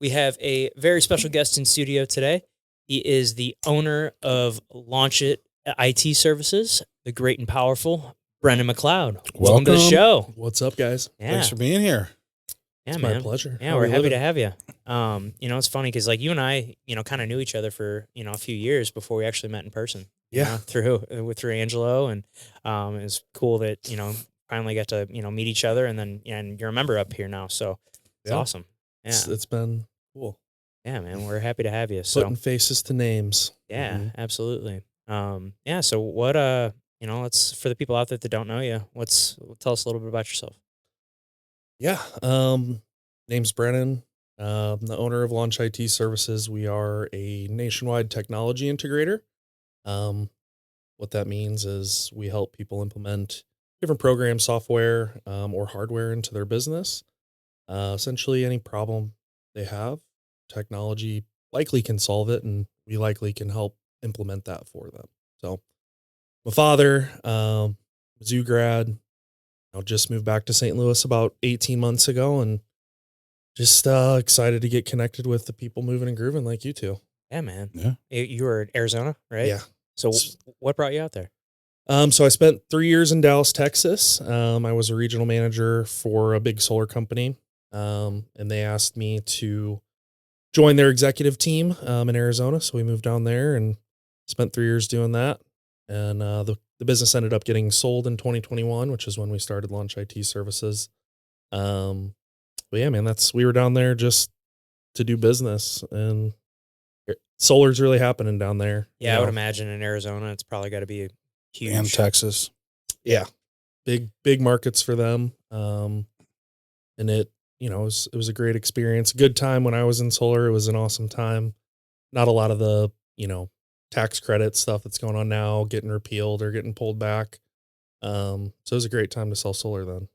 We have a very special guest in studio today. He is the owner of Launch It IT Services, the great and powerful Brennan McCloud. Welcome to the show. What's up, guys? Yeah. Thanks for being here. Yeah, It's man. my pleasure. Yeah, How we're we happy living? to have you. It's funny because like you and I, kind of knew each other for, a few years before we actually met in person. Yeah. Through Angelo. And it was cool that, finally got to, meet each other and you're a member up here now. So it's Yeah. awesome. Yeah. It's been cool. Yeah, man. We're happy to have you. So Putting faces to names. yeah, absolutely. So what, let's, for the people out there that don't know you, tell us a little bit about yourself. Yeah. Name's Brennan. The owner of Launch IT Services. We are a nationwide technology integrator. What that means is we help people implement different programs, software, or hardware into their business. Essentially any problem they have, technology likely can solve it, and we likely can help implement that for them. So my father, Mizzou grad, just moved back to St. Louis about 18 months ago, and just excited to get connected with the people moving and grooving like you two. Yeah, man. Yeah. You were in Arizona, right? Yeah. So what brought you out there? So I spent 3 years in Dallas, Texas. I was a regional manager for a big solar company. And they asked me to join their executive team in Arizona. So we moved down there and spent 3 years doing that. And the business ended up getting sold in 2021, which is when we started Launch IT Services. But yeah, man, we were down there just to do business, and solar's really happening down there. Yeah, I would imagine in Arizona, it's probably got to be huge. And Texas. Yeah. Big markets for them. And it was a great experience. Good time when I was in solar. It was an awesome time. Not a lot of the, tax credit stuff that's going on now, getting repealed or getting pulled back. So it was a great time to sell solar then.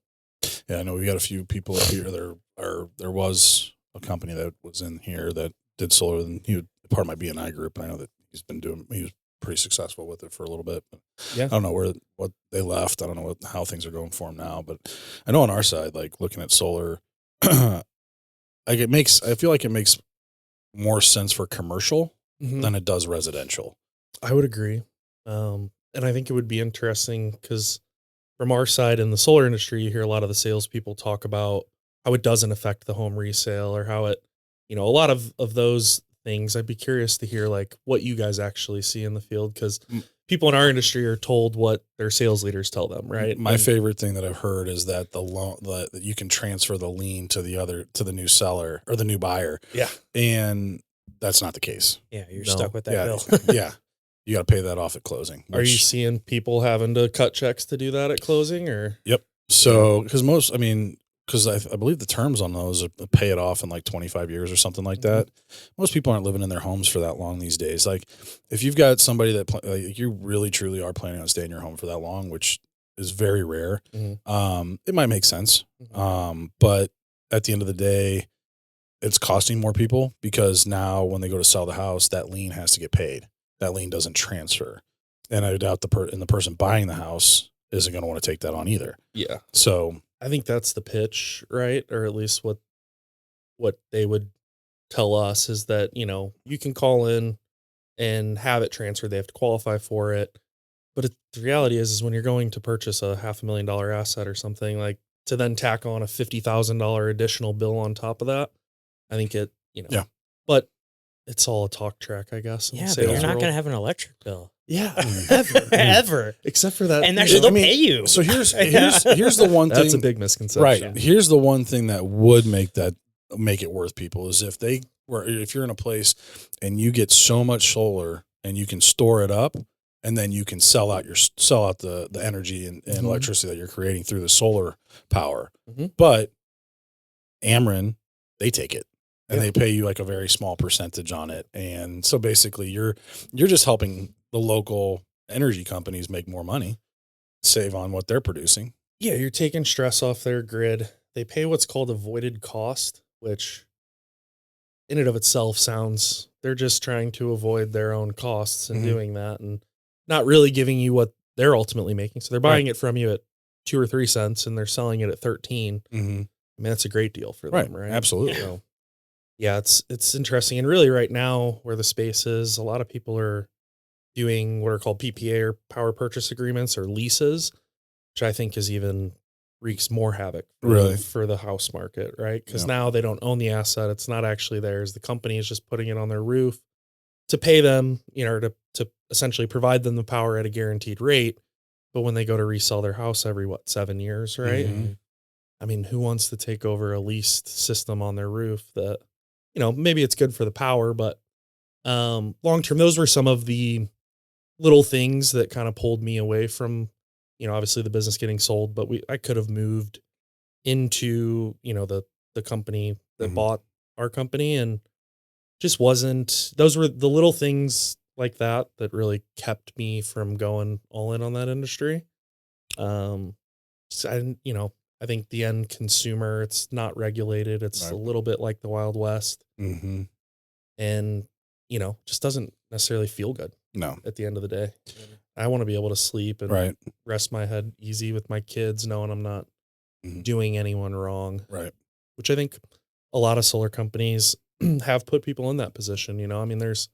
Yeah, I know we got a few people up here. There was a company that was in here that did solar, and he was part of my BNI group. And I know that he was pretty successful with it for a little bit. But Yeah. I don't know what they left. I don't know how things are going for them now. But I know on our side, like looking at solar, I feel like it makes more sense for commercial than it does residential. I would agree. And I think it would be interesting because from our side in the solar industry, you hear a lot of the salespeople talk about how it doesn't affect the home resale or how it, a lot of those things. I'd be curious to hear like what you guys actually see in the field, because people in our industry are told what their sales leaders tell them, right? My favorite thing that I've heard is that that you can transfer the lien to the new seller or the new buyer. Yeah. And that's not the case. Yeah, you're stuck with that bill. Yeah. You got to pay that off at closing. Are you seeing people having to cut checks to do that at closing, or? Yep. So, because I believe the terms on those are pay it off in like 25 years or something like that. Most people aren't living in their homes for that long these days. Like if you've got somebody that you really truly are planning on staying in your home for that long, which is very rare, it might make sense. But at the end of the day, it's costing more people because now when they go to sell the house, that lien has to get paid. That lien doesn't transfer. And I doubt the person buying the house isn't going to want to take that on either. Yeah. So I think that's the pitch, right? Or at least what they would tell us is that, you can call in and have it transferred. They have to qualify for it. But the reality is when you're going to purchase a $500,000 asset or something, like to then tack on a $50,000 additional bill on top of that, I think it, Yeah. But it's all a talk track, I guess. Yeah, but you're not going to have an electric bill. Yeah, ever. Except for that. And actually, they'll pay you. So here's the one thing. That's a big misconception. Right. Here's the one thing that would make it worth people is if you're in a place and you get so much solar and you can store it up and then you can sell out the energy and electricity that you're creating through the solar power. But Ameren, they take it. And they pay you like a very small percentage on it. And so basically you're just helping the local energy companies make more money, save on what they're producing. Yeah, you're taking stress off their grid. They pay what's called avoided cost, which in and of itself sounds they're just trying to avoid their own costs and doing that and not really giving you what they're ultimately making. So they're buying it from you at 2 or 3 cents and they're selling it at 13. I mean, that's a great deal for them, right? Absolutely. So, Yeah, it's interesting. And really right now where the space is, a lot of people are doing what are called PPA or power purchase agreements or leases, which I think is even wreaks more havoc Really? for the house market, right? Because Yeah. now they don't own the asset. It's not actually theirs. The company is just putting it on their roof to pay them, to essentially provide them the power at a guaranteed rate. But when they go to resell their house every 7 years, right? Mhm. I mean, who wants to take over a leased system on their roof that, maybe it's good for the power, but long term, those were some of the little things that kind of pulled me away from, obviously the business getting sold, but I could have moved into, the company that Mhm. bought our company, and just wasn't, those were the little things like that really kept me from going all in on that industry. Um, so I think the end consumer, it's not regulated. It's Right. a little bit like the Wild West, Mm-hmm. and, just doesn't necessarily feel good No. at the end of the day. I want to be able to sleep and Right. rest my head easy with my kids, knowing I'm not Mhm. doing anyone wrong, Right. which I think a lot of solar companies have put people in that position. I mean, there's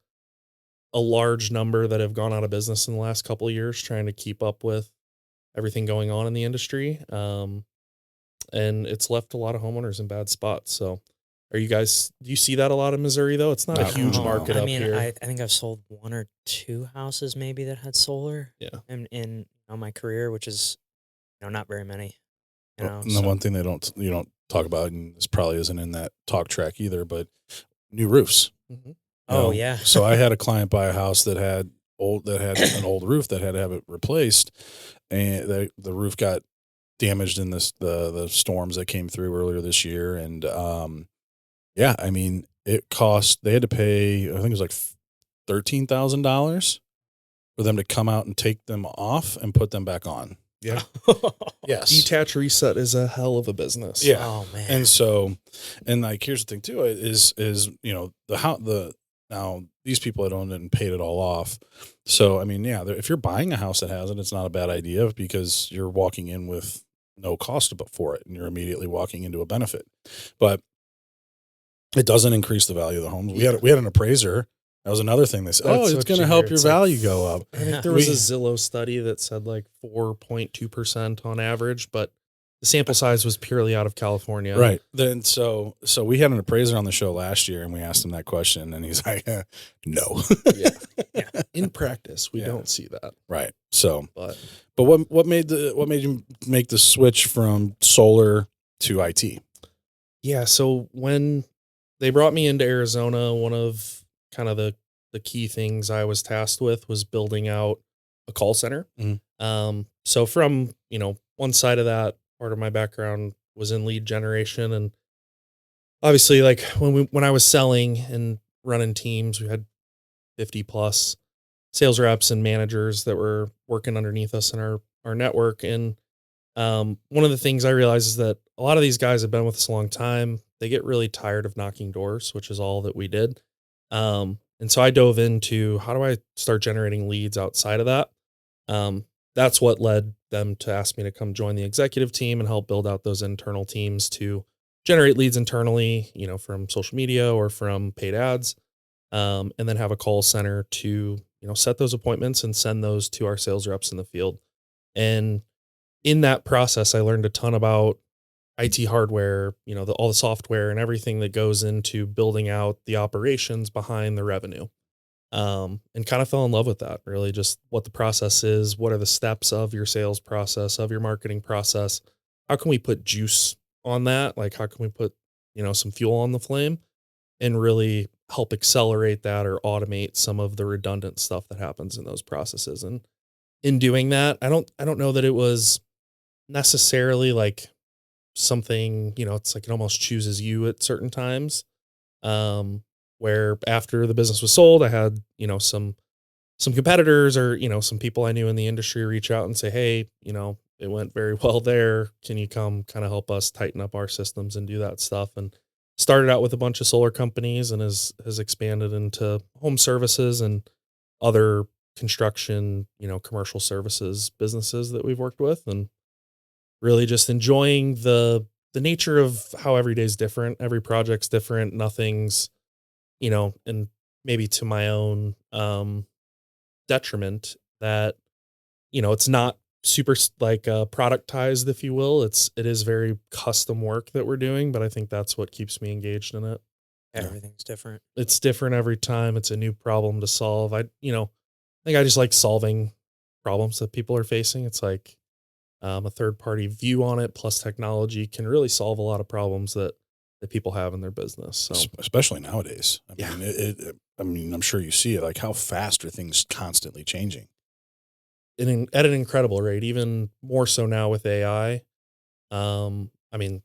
a large number that have gone out of business in the last couple of years trying to keep up with everything going on in the industry. And it's left a lot of homeowners in bad spots. So do you see that a lot in Missouri though? It's not a Not- huge no. market I up mean, here. I think I've sold 1 or 2 houses maybe that had solar. Yeah. In my career, which is not very many. And the so- one thing you don't talk about, and this probably isn't in that talk track either, but new roofs. Mhm. You Oh, know, yeah. So I had a client buy a house that had an old roof that had to have it replaced, and the roof got damaged in the storms that came through earlier this year, and yeah, I mean they had to pay, I think it was like $13,000 for them to come out and take them off and put them back on. Yeah. Yes. Detach reset is a hell of a business. Yeah. Oh man. And so, and like, here's the thing too, is, now these people had owned it and paid it all off. So, I mean, yeah, if you're buying a house that has it, it's not a bad idea because you're walking in with no cost for it and you're immediately walking into a benefit, but it doesn't increase the value of the homes. We had an appraiser. That was another thing. They said, That's it's what going you to help hear. your It's like, value go up. I think there was a Zillow study that said like 4.2% on average, but the sample size was purely out of California. Right. Then so we had an appraiser on the show last year and we asked him that question and he's like, no. Yeah. In practice, we Yeah. don't see that. Right. So, But what made you make the switch from solar to IT? yeah, so when they brought me into Arizona, one of kind of the key things I was tasked with was building out a call center. Mhm. So from, one side of that, part of my background was in lead generation, and obviously like when I was selling and running teams, we had 50 plus sales reps and managers that were working underneath us in our network. And one of the things I realized is that a lot of these guys have been with us a long time. They get really tired of knocking doors, which is all that we did. And so I dove into how do I start generating leads outside of that? That's what led them to ask me to come join the executive team and help build out those internal teams to generate leads internally, from social media or from paid ads. And then have a call center to, set those appointments and send those to our sales reps in the field. And in that process, I learned a ton about IT hardware, all the software and everything that goes into building out the operations behind the revenue. And kind of fell in love with that, really just what the process is. What are the steps of your sales process, of your marketing process? How can we put juice on that? Like, how can we put, some fuel on the flame and really help accelerate that or automate some of the redundant stuff that happens in those processes? And in doing that, I don't know that it was necessarily like something, it's like it almost chooses you at certain times. Where after the business was sold, I had, some competitors or, some people I knew in the industry reach out and say, hey, it went very well there. Can you come kind of help us tighten up our systems and do that stuff? And started out with a bunch of solar companies and has expanded into home services and other construction, commercial services businesses that we've worked with, and really just enjoying the the nature of how every day is different. Every project's different. Nothing's, and maybe to my own detriment that, it's not super like productized, if you will. It is very custom work that we're doing, but I think that's what keeps me engaged in it. Everything's different. It's different every time. It's a new problem to solve. I think I just like solving problems that people are facing. It's like a third party view on it plus technology can really solve a lot of problems that people have in their business. So especially nowadays. Yeah. mean, I'm sure you see it. Like, how fast are things constantly changing? at an incredible rate, even more so now with AI. I mean,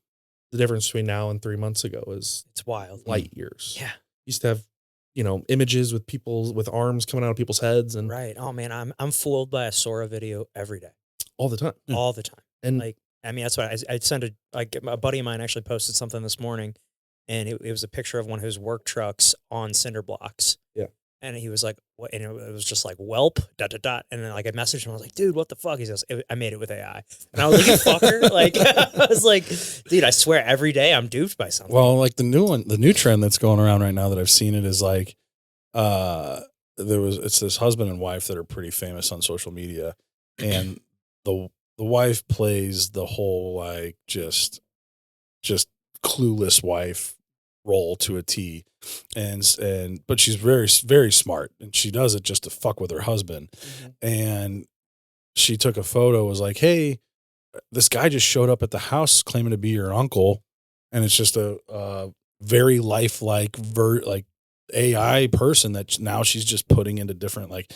the difference between now and 3 months ago is It's wild. light years. Yeah. Used to have, images with people with arms coming out of people's heads and Right. Oh man, I'm fooled by a Sora video every day, all the time. all the time. And Like, I mean, that's why I sent a buddy of mine actually posted something this morning, and it was a picture of one of his work trucks on cinder blocks. Yeah. And he was like, "What?" And it was just like "whelp." ... And then like I messaged him. I was like, "Dude, what the fuck?" He says, "I made it with AI." And I was like, "You fucker!" Like I was like, "Dude, I swear every day I'm duped by something." Well, like the new trend that's going around right now that I've seen it is like, it's this husband and wife that are pretty famous on social media, and the wife plays the whole like just clueless wife role to a T, but she's very, very smart, and she does it just to fuck with her husband. And she took a photo, was like, "Hey, this guy just showed up at the house claiming to be your uncle," and it's just a very lifelike like AI person that now she's just putting into different like,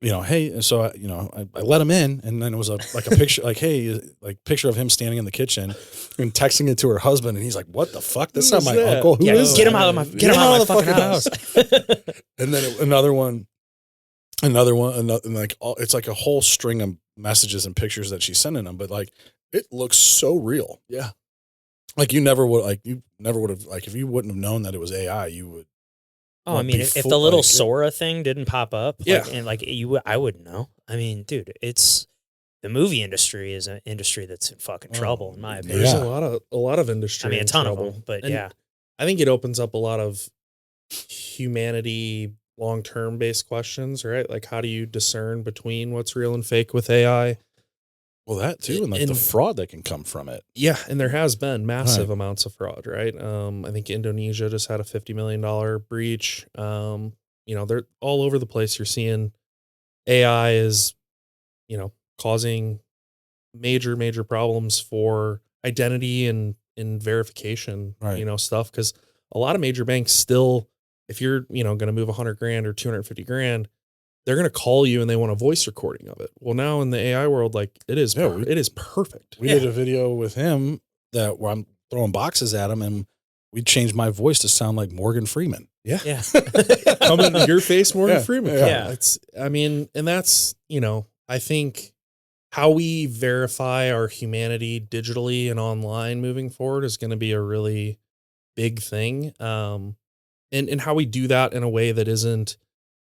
hey, and so I let him in, and then it was a picture like, hey, like picture of him standing in the kitchen and texting it to her husband, and he's like, "What the fuck? That's not my uncle. Who is get that? him out of my get him out of my fucking house." And then another one, and like it's like a whole string of messages and pictures that she's sending them, but like it looks so real. yeah, Like you never would have like, if you wouldn't have known that it was AI, you would. Oh, I mean, if the little Sora thing didn't pop up, Yeah. I wouldn't know. I mean, dude, it's the movie industry is an industry that's in fucking trouble, in my opinion. there's Yeah. a lot of industry. I mean, a in ton trouble. of them, but And yeah, I think it opens up a lot of humanity long-term based questions, right? Like, how do you discern between what's real and fake with AI? Well, that too, and like the fraud that can come from it. Yeah, and there has been massive amounts of fraud, right? I think Indonesia just had a $50 million breach. They're all over the place. You're seeing AI is, causing major problems for identity and verification, stuff. Because a lot of major banks still, if you're, going to move $100,000 or $250,000, they're going to call you and they want a voice recording of it. Well, now in the AI world, like it is perfect. We did a video with him where I'm throwing boxes at him, and we changed my voice to sound like Morgan Freeman. Yeah. yeah, Coming to your face, Morgan Yeah. Freeman. Yeah. And that's, I think how we verify our humanity digitally and online moving forward is going to be a really big thing. And how we do that in a way that isn't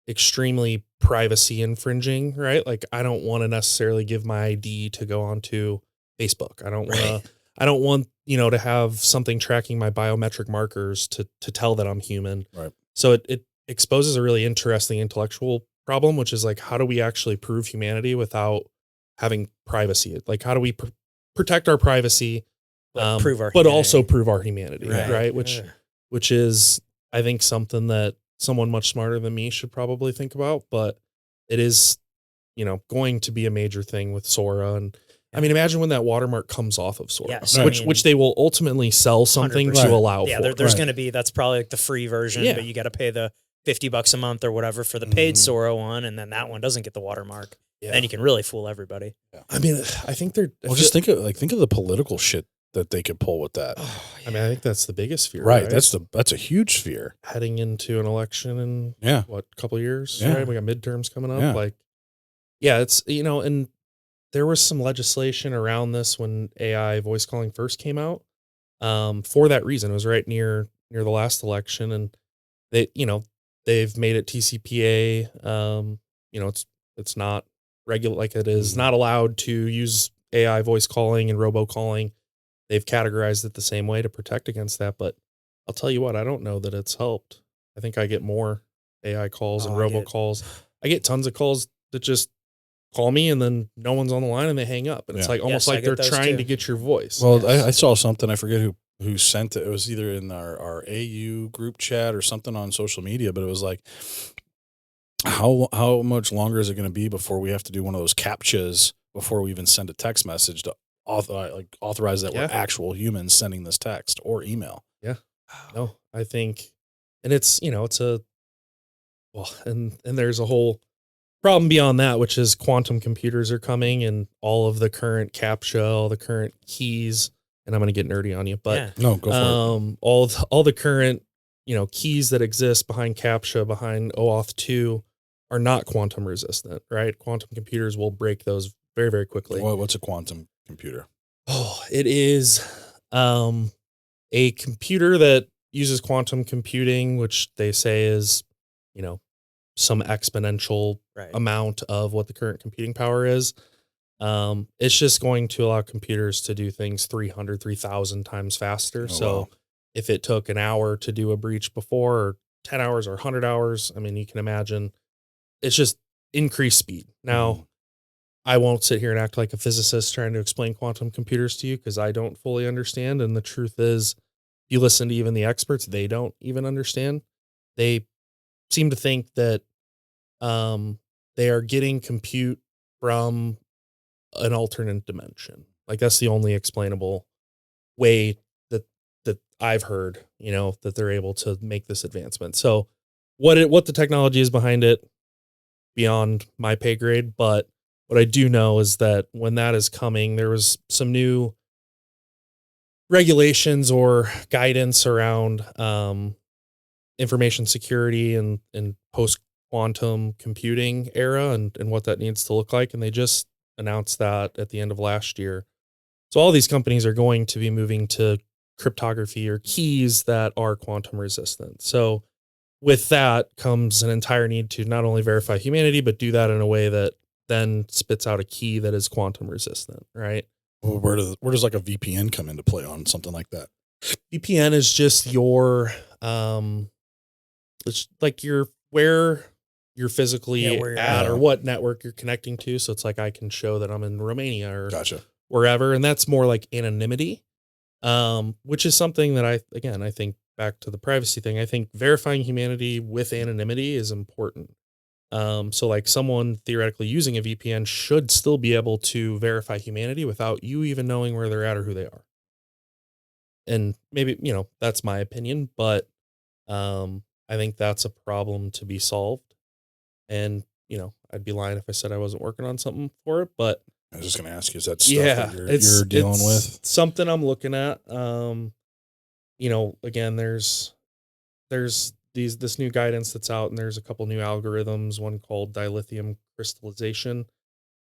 extremely privacy infringing, right? Like I don't want to necessarily give my ID to go onto Facebook. I don't want to have something tracking my biometric markers to tell that I'm human. Right. So it exposes a really interesting intellectual problem, which is like, how do we actually prove humanity without having privacy? Like, how do we protect our privacy, prove our but humanity. also prove our humanity, right? Yeah. Which is, I think, something that someone much smarter than me should probably think about, but it is, going to be a major thing with Sora. And I mean, imagine when that watermark comes off of Sora, Yes, which they will ultimately sell something 100%. to allow Yeah, for. there's going to be, that's probably like the free version, Yeah. but you got to pay the $50 a month or whatever for the paid Sora one, and then that one doesn't get the watermark. Yeah. Then you can really fool everybody. I mean, I think they're. Well, just think of the political shit that they could pull with that. I mean, I think that's the biggest fear, Right. That's a huge fear. heading into an election in Yeah. what, couple of years, Yeah. right? We got midterms coming up. Yeah. Like, it's, and there was some legislation around this when AI voice calling first came out. For that reason, it was right near the last election, and they've made it TCPA. It's not regular, like it is not allowed to use AI voice calling and robocalling. they've categorized it the same way to protect against that. But I'll tell you what, I don't know that it's helped. I think I get more AI calls and robocalls. I get tons of calls that just call me and then no one's on the line and they hang up. And it's like almost like they're trying to get your voice. Well, I saw something. I forget who sent it. It was either in our AU group chat or something on social media, but it was like, how much longer is it going to be before we have to do one of those CAPTCHAs before we even send a text message to authorize that we're actual humans sending this text or email? Yeah. No, I think, and it's, it's and there's a whole problem beyond that, which is quantum computers are coming and all of the current CAPTCHA, all the current keys, and I'm going to get nerdy on you, but no, go for it. All the current, keys that exist behind CAPTCHA, behind OAuth 2 are not quantum resistant, right? Quantum computers will break those very, very quickly. What's a quantum computer? Oh, it is a computer that uses quantum computing, which they say is, some exponential amount of what the current computing power is. It's just going to allow computers to do things 3,000 times faster. Wow. If it took an hour to do a breach before, or 10 hours or 100 hours, I mean, you can imagine it's just increased speed. Now, I won't sit here and act like a physicist trying to explain quantum computers to you because I don't fully understand. And the truth is, you listen to even the experts, they don't even understand. They seem to think that they are getting compute from an alternate dimension. Like that's the only explainable way that I've heard, that they're able to make this advancement. So what the technology is behind it, beyond my pay grade, but what I do know is that when that is coming, there was some new regulations or guidance around information security and post quantum computing era and what that needs to look like. And they just announced that at the end of last year. So all these companies are going to be moving to cryptography or keys that are quantum resistant. So with that comes an entire need to not only verify humanity, but do that in a way that then spits out a key that is quantum resistant, right? Well, where does like a VPN come into play on something like that? VPN is just your, it's like where you're physically at or what network you're connecting to. So it's like, I can show that I'm in Romania or wherever. And that's more like anonymity, which is something that I think back to the privacy thing. I think verifying humanity with anonymity is important. So like someone theoretically using a VPN should still be able to verify humanity without you even knowing where they're at or who they are. And maybe, that's my opinion, but, I think that's a problem to be solved. And, I'd be lying if I said I wasn't working on something for it, but I was just going to ask you, is that stuff that you're dealing with? Something I'm looking at. Again, there's this new guidance that's out, and there's a couple new algorithms, one called dilithium crystallization,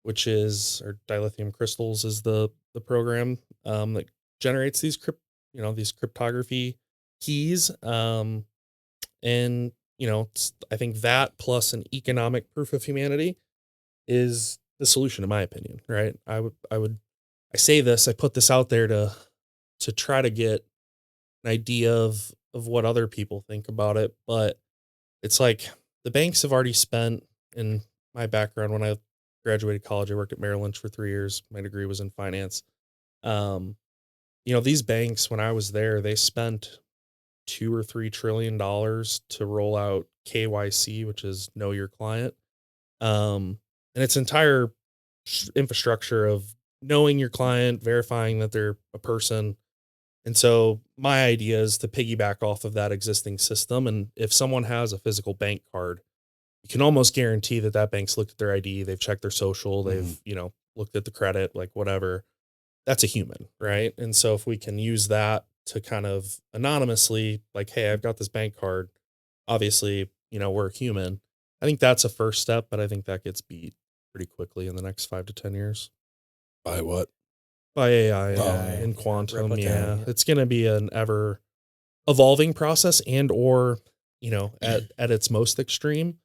or dilithium crystals is the program, that generates these cryptography keys. And I think that plus an economic proof of humanity is the solution, in my opinion, right? I say this, I put this out there to try to get an idea of what other people think about it. But it's like the banks have already spent, in my background, when I graduated college, I worked at Merrill Lynch for 3 years. My degree was in finance. These banks, when I was there, they spent $2 or $3 trillion to roll out KYC, which is know your client. And its entire infrastructure of knowing your client, verifying that they're a person. And so my idea is to piggyback off of that existing system. And if someone has a physical bank card, you can almost guarantee that bank's looked at their ID, they've checked their social, they've, looked at the credit, like whatever. That's a human, right? And so if we can use that to kind of anonymously, like, hey, I've got this bank card, obviously, we're human. I think that's a first step, but I think that gets beat pretty quickly in the next 5 to 10 years. By what? By AI and quantum. Yeah. It's going to be an ever evolving process, and, or, at its most extreme,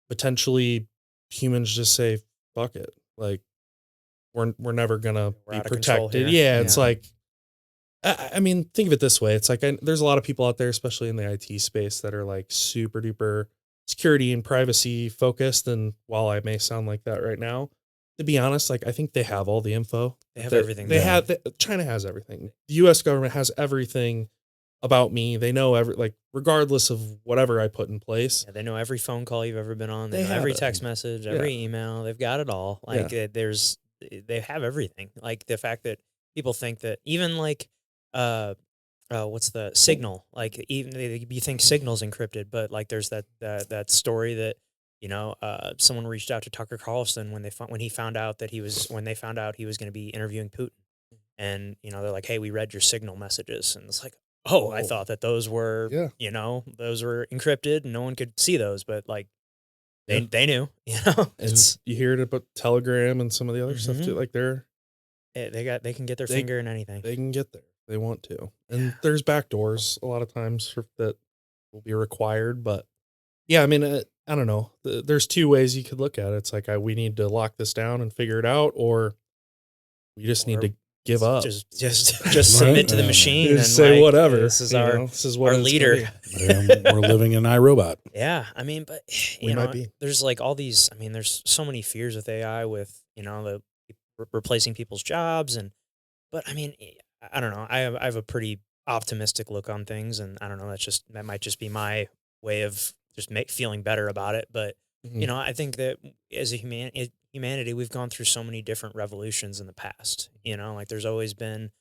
potentially humans just say, fuck it. Like we're never going to be protected. Yeah. It's like, I mean, think of it this way. It's like there's a lot of people out there, especially in the IT space, that are like super duper security and privacy focused. And while I may sound like that right now, to be honest, like I think they have all the info. They have everything. China has everything. The U.S. government has everything about me. They know regardless of whatever I put in place. Yeah, they know every phone call you've ever been on. They know every text message, every email. They've got it all. Like they have everything. Like the fact that people think that even like, what's the Signal? Like even you think Signal's encrypted, but like there's that story that someone reached out to Tucker Carlson when they found out he was going to be interviewing Putin, and they're like, hey, we read your Signal messages, and it's like, oh, I thought that those were those were encrypted and no one could see those, but like they knew, And you hear it about Telegram and some of the other stuff too. Like they can get their finger in anything. They can get there. They want to. And there's back doors a lot of times that will be required. But yeah, I mean, I don't know. There's two ways you could look at it. It's like, we need to lock this down and figure it out, or we just need to give up. Just submit to the machine and say whatever. This is our leader. We're living in iRobot. Yeah. I mean, but might be. There's like all these, I mean, there's so many fears with AI with, the replacing people's jobs. But I mean, I don't know. I have a pretty optimistic look on things, and I don't know. That might just be my way of just feeling better about it. But I think that as a humanity, we've gone through so many different revolutions in the past. Like there's always been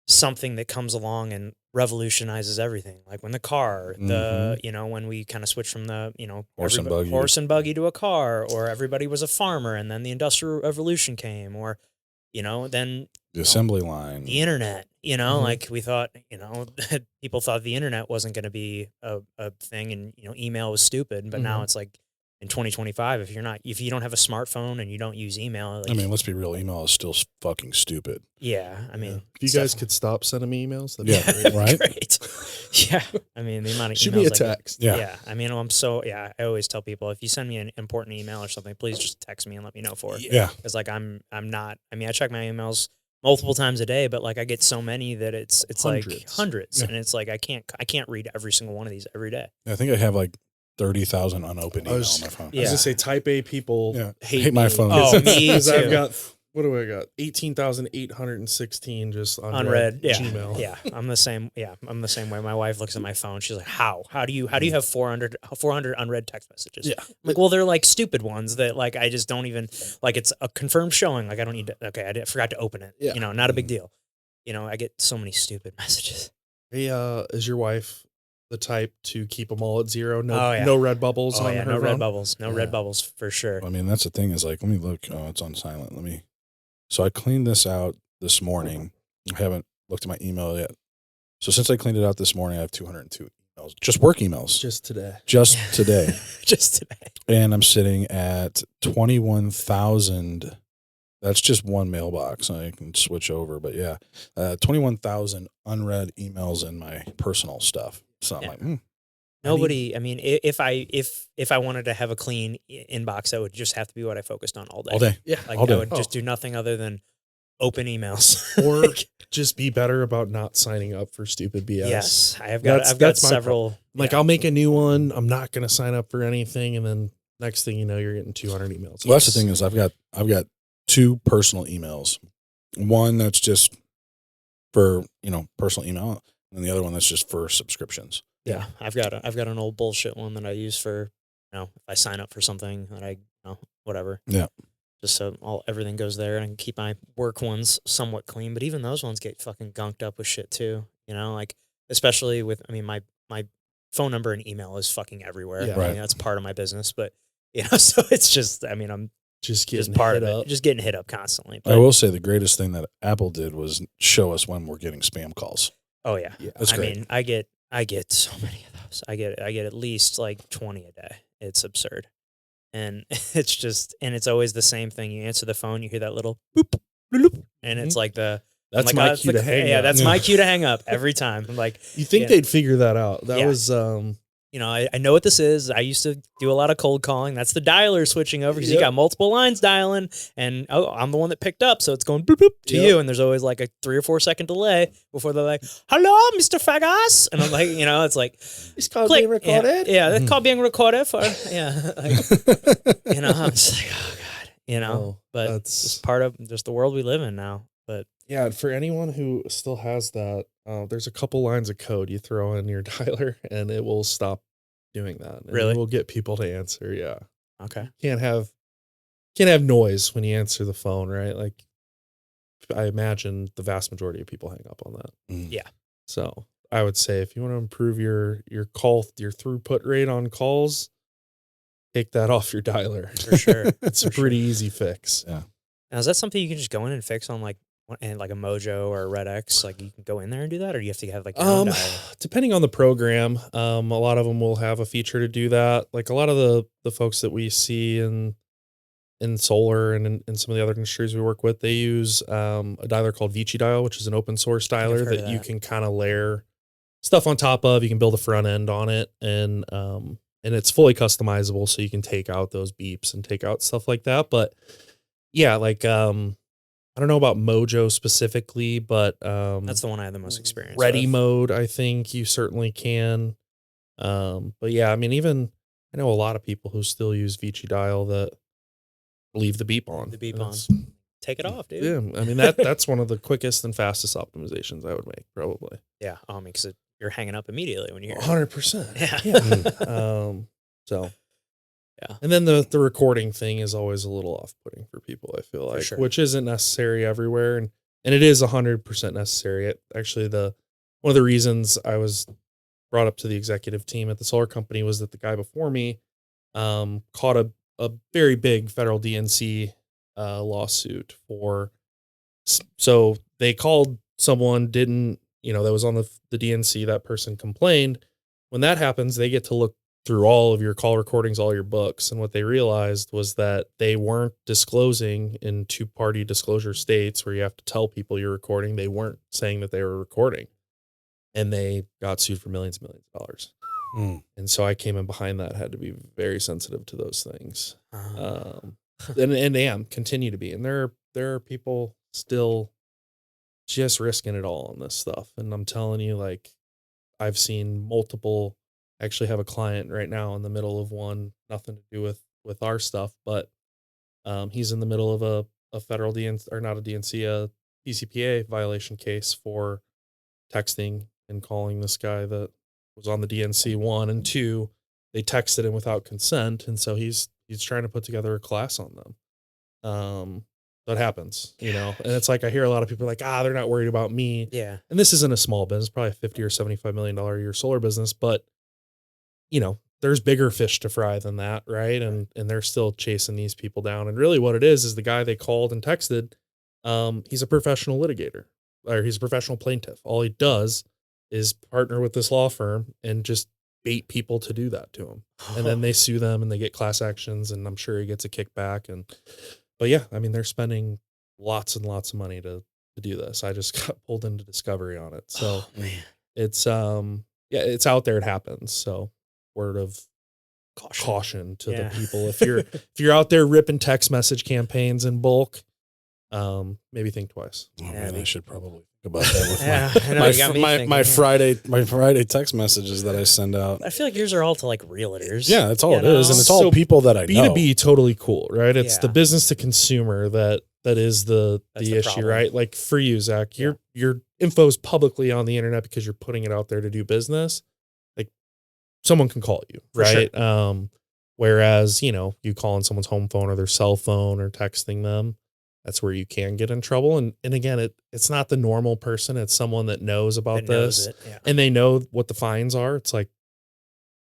something that comes along and revolutionizes everything. Like when the car, when we kind of switched from the horse and buggy to a car, or everybody was a farmer, and then the Industrial Revolution came, or then the assembly line, the internet, like we thought, people thought the internet wasn't going to be a thing, and, email was stupid. But now it's like in 2025, if you don't have a smartphone and you don't use email, like, I mean, let's be real. Email is still fucking stupid. Yeah. I mean, if you guys could stop sending me emails, that'd be great. Right? Great. Yeah. I mean, the amount of shoot emails me a text. Yeah. I mean, I always tell people, if you send me an important email or something, please just text me and let me know for it. Yeah. Because like I check my emails multiple times a day, but like I get so many that it's like hundreds, and it's like I can't read every single one of these every day. I think I have like 30,000 unopened emails on my phone. I was gonna say type A people hate my phone. Oh, me too. I've got, what do I got? 18,816 just unread Gmail. Yeah, I'm the same. Yeah, I'm the same way. My wife looks at my phone. She's like, "How do you have 400 unread text messages?" Yeah, I'm like, well, they're like stupid ones that like I just don't even like. It's a confirmed showing. Like I don't need to. Okay, I forgot to open it. Yeah. Not a big deal. I get so many stupid messages. Hey, is your wife the type to keep them all at zero? No red bubbles on her phone? Red bubbles. No red bubbles for sure. I mean, that's the thing is like, let me look. Oh, it's on silent. So I cleaned this out this morning. I haven't looked at my email yet. So since I cleaned it out this morning, I have 202 emails, just work emails. Just today. Just today. Just today. And I'm sitting at 21,000. That's just one mailbox. I can switch over, but yeah, 21,000 unread emails in my personal stuff. So I'm like, nobody. I mean, if I wanted to have a clean inbox, that would just have to be what I focused on all day. All day, yeah. Like all day. I would just do nothing other than open emails, or just be better about not signing up for stupid BS. Yes, I've got several. Like I'll make a new one. I'm not going to sign up for anything, and then next thing you know, you're getting 200 emails. Well, that's the thing is I've got two personal emails. One that's just for personal email, and the other one that's just for subscriptions. Yeah, I've got an old bullshit one that I use for, if I sign up for something that I, whatever. Yeah. Just so everything goes there, and I can keep my work ones somewhat clean. But even those ones get fucking gunked up with shit too. Like especially with, my phone number and email is fucking everywhere. Yeah. Right. I mean, that's part of my business, but so it's just, I'm just getting part hit of it, up. just getting hit up constantly. But I will say the greatest thing that Apple did was show us when we're getting spam calls. Oh yeah. That's great. I mean, I get so many of those. I get at least like 20 a day. It's absurd. And it's just, and it's always the same thing. You answer the phone, you hear that little boop, bloop, bloop, and it's like that's my cue to hang up. Yeah, that's my cue to hang up every time. I'm like, you think they'd figure that out? That was, I know what this is. I used to do a lot of cold calling. That's the dialer switching over because you got multiple lines dialing, and I'm the one that picked up, so it's going boop boop to you, and there's always like a 3 or 4 second delay before they're like, "Hello, Mr. Fagas," and I'm like, it's like, "This call being recorded." Yeah, that call being recorded for I'm just like, oh god, but that's it's part of just the world we live in now. But yeah, for anyone who still has that, there's a couple lines of code you throw in your dialer, and it will stop doing that. And Really? it will get people to answer. Yeah. okay, Can't have noise when you answer the phone, right? Like, I imagine the vast majority of people hang up on that. Yeah. So I would say if you want to improve your throughput rate on calls, take that off your dialer. For sure. It's a pretty easy fix. Yeah. Now, is that something you can just go in and fix on like a Mojo or a Red X? Like you can go in there and do that, or do you have to have like your own dialer? Depending on the program, a lot of them will have a feature to do that. Like a lot of the folks that we see in solar and in some of the other industries we work with, they use a dialer called Vici Dial, which is an open source dialer that you can kind of layer stuff on top of. You can build a front end on it, and it's fully customizable, so you can take out those beeps and take out stuff like that. But yeah, like I don't know about Mojo specifically, but That's the one I had the most experience Ready with. Mode, I think you certainly can. But yeah, I mean, even I know a lot of people who still use Vici Dial that leave the beep on. The beep on. Take it off, dude. Yeah, I mean that's one of the quickest and fastest optimizations I would make, probably. Yeah, because you're hanging up immediately when you hear it. 100%. Yeah. So. Yeah. And then the recording thing is always a little off-putting for people, I feel like, sure. which isn't necessary everywhere. And it is 100% necessary. Actually, one of the reasons I was brought up to the executive team at the solar company was that the guy before me caught a very big federal DNC lawsuit so they called someone, that was on the DNC, that person complained. When that happens, they get to look through all of your call recordings, all your books. And what they realized was that they weren't disclosing in 2-party disclosure states where you have to tell people you're recording. They weren't saying that they were recording, and they got sued for millions and millions of dollars. And so I came in behind that, had to be very sensitive to those things. And continue to be. And there are people still just risking it all on this stuff. And I'm telling you, like, I've seen multiple. Actually have a client right now in the middle of one, nothing to do with our stuff, but he's in the middle of a federal DNC, or not a DNC, a DCPA violation case for texting and calling this guy that was on the DNC 1 and 2. They texted him without consent, and so he's trying to put together a class on them. That happens, and it's like I hear a lot of people like, they're not worried about me. Yeah. And this isn't a small business, probably a $50 or $75 million a year solar business, but there's bigger fish to fry than that, right? And they're still chasing these people down. And really what it is the guy they called and texted, he's a professional litigator, or he's a professional plaintiff. All he does is partner with this law firm and just bait people to do that to him. And then they sue them and they get class actions, and I'm sure he gets a kickback. But yeah, I mean, they're spending lots and lots of money to do this. I just got pulled into discovery on it. So it's, it's out there. It happens. So word of caution to the people. If you're out there ripping text message campaigns in bulk, maybe think twice. Oh, man, I should probably think about that with my Friday text messages that I send out. I feel like yours are all to like realtors. Yeah, that's all it is, and it's all people that I know. B2B totally cool, right? It's the business to consumer that is the issue, problem. Right? Like for you, Zach, your info is publicly on the internet because you're putting it out there to do business. Someone can call you, right? Sure. Whereas, you call on someone's home phone or their cell phone or texting them, that's where you can get in trouble. And again, it's not the normal person. It's someone that knows about this and they know what the fines are. It's like,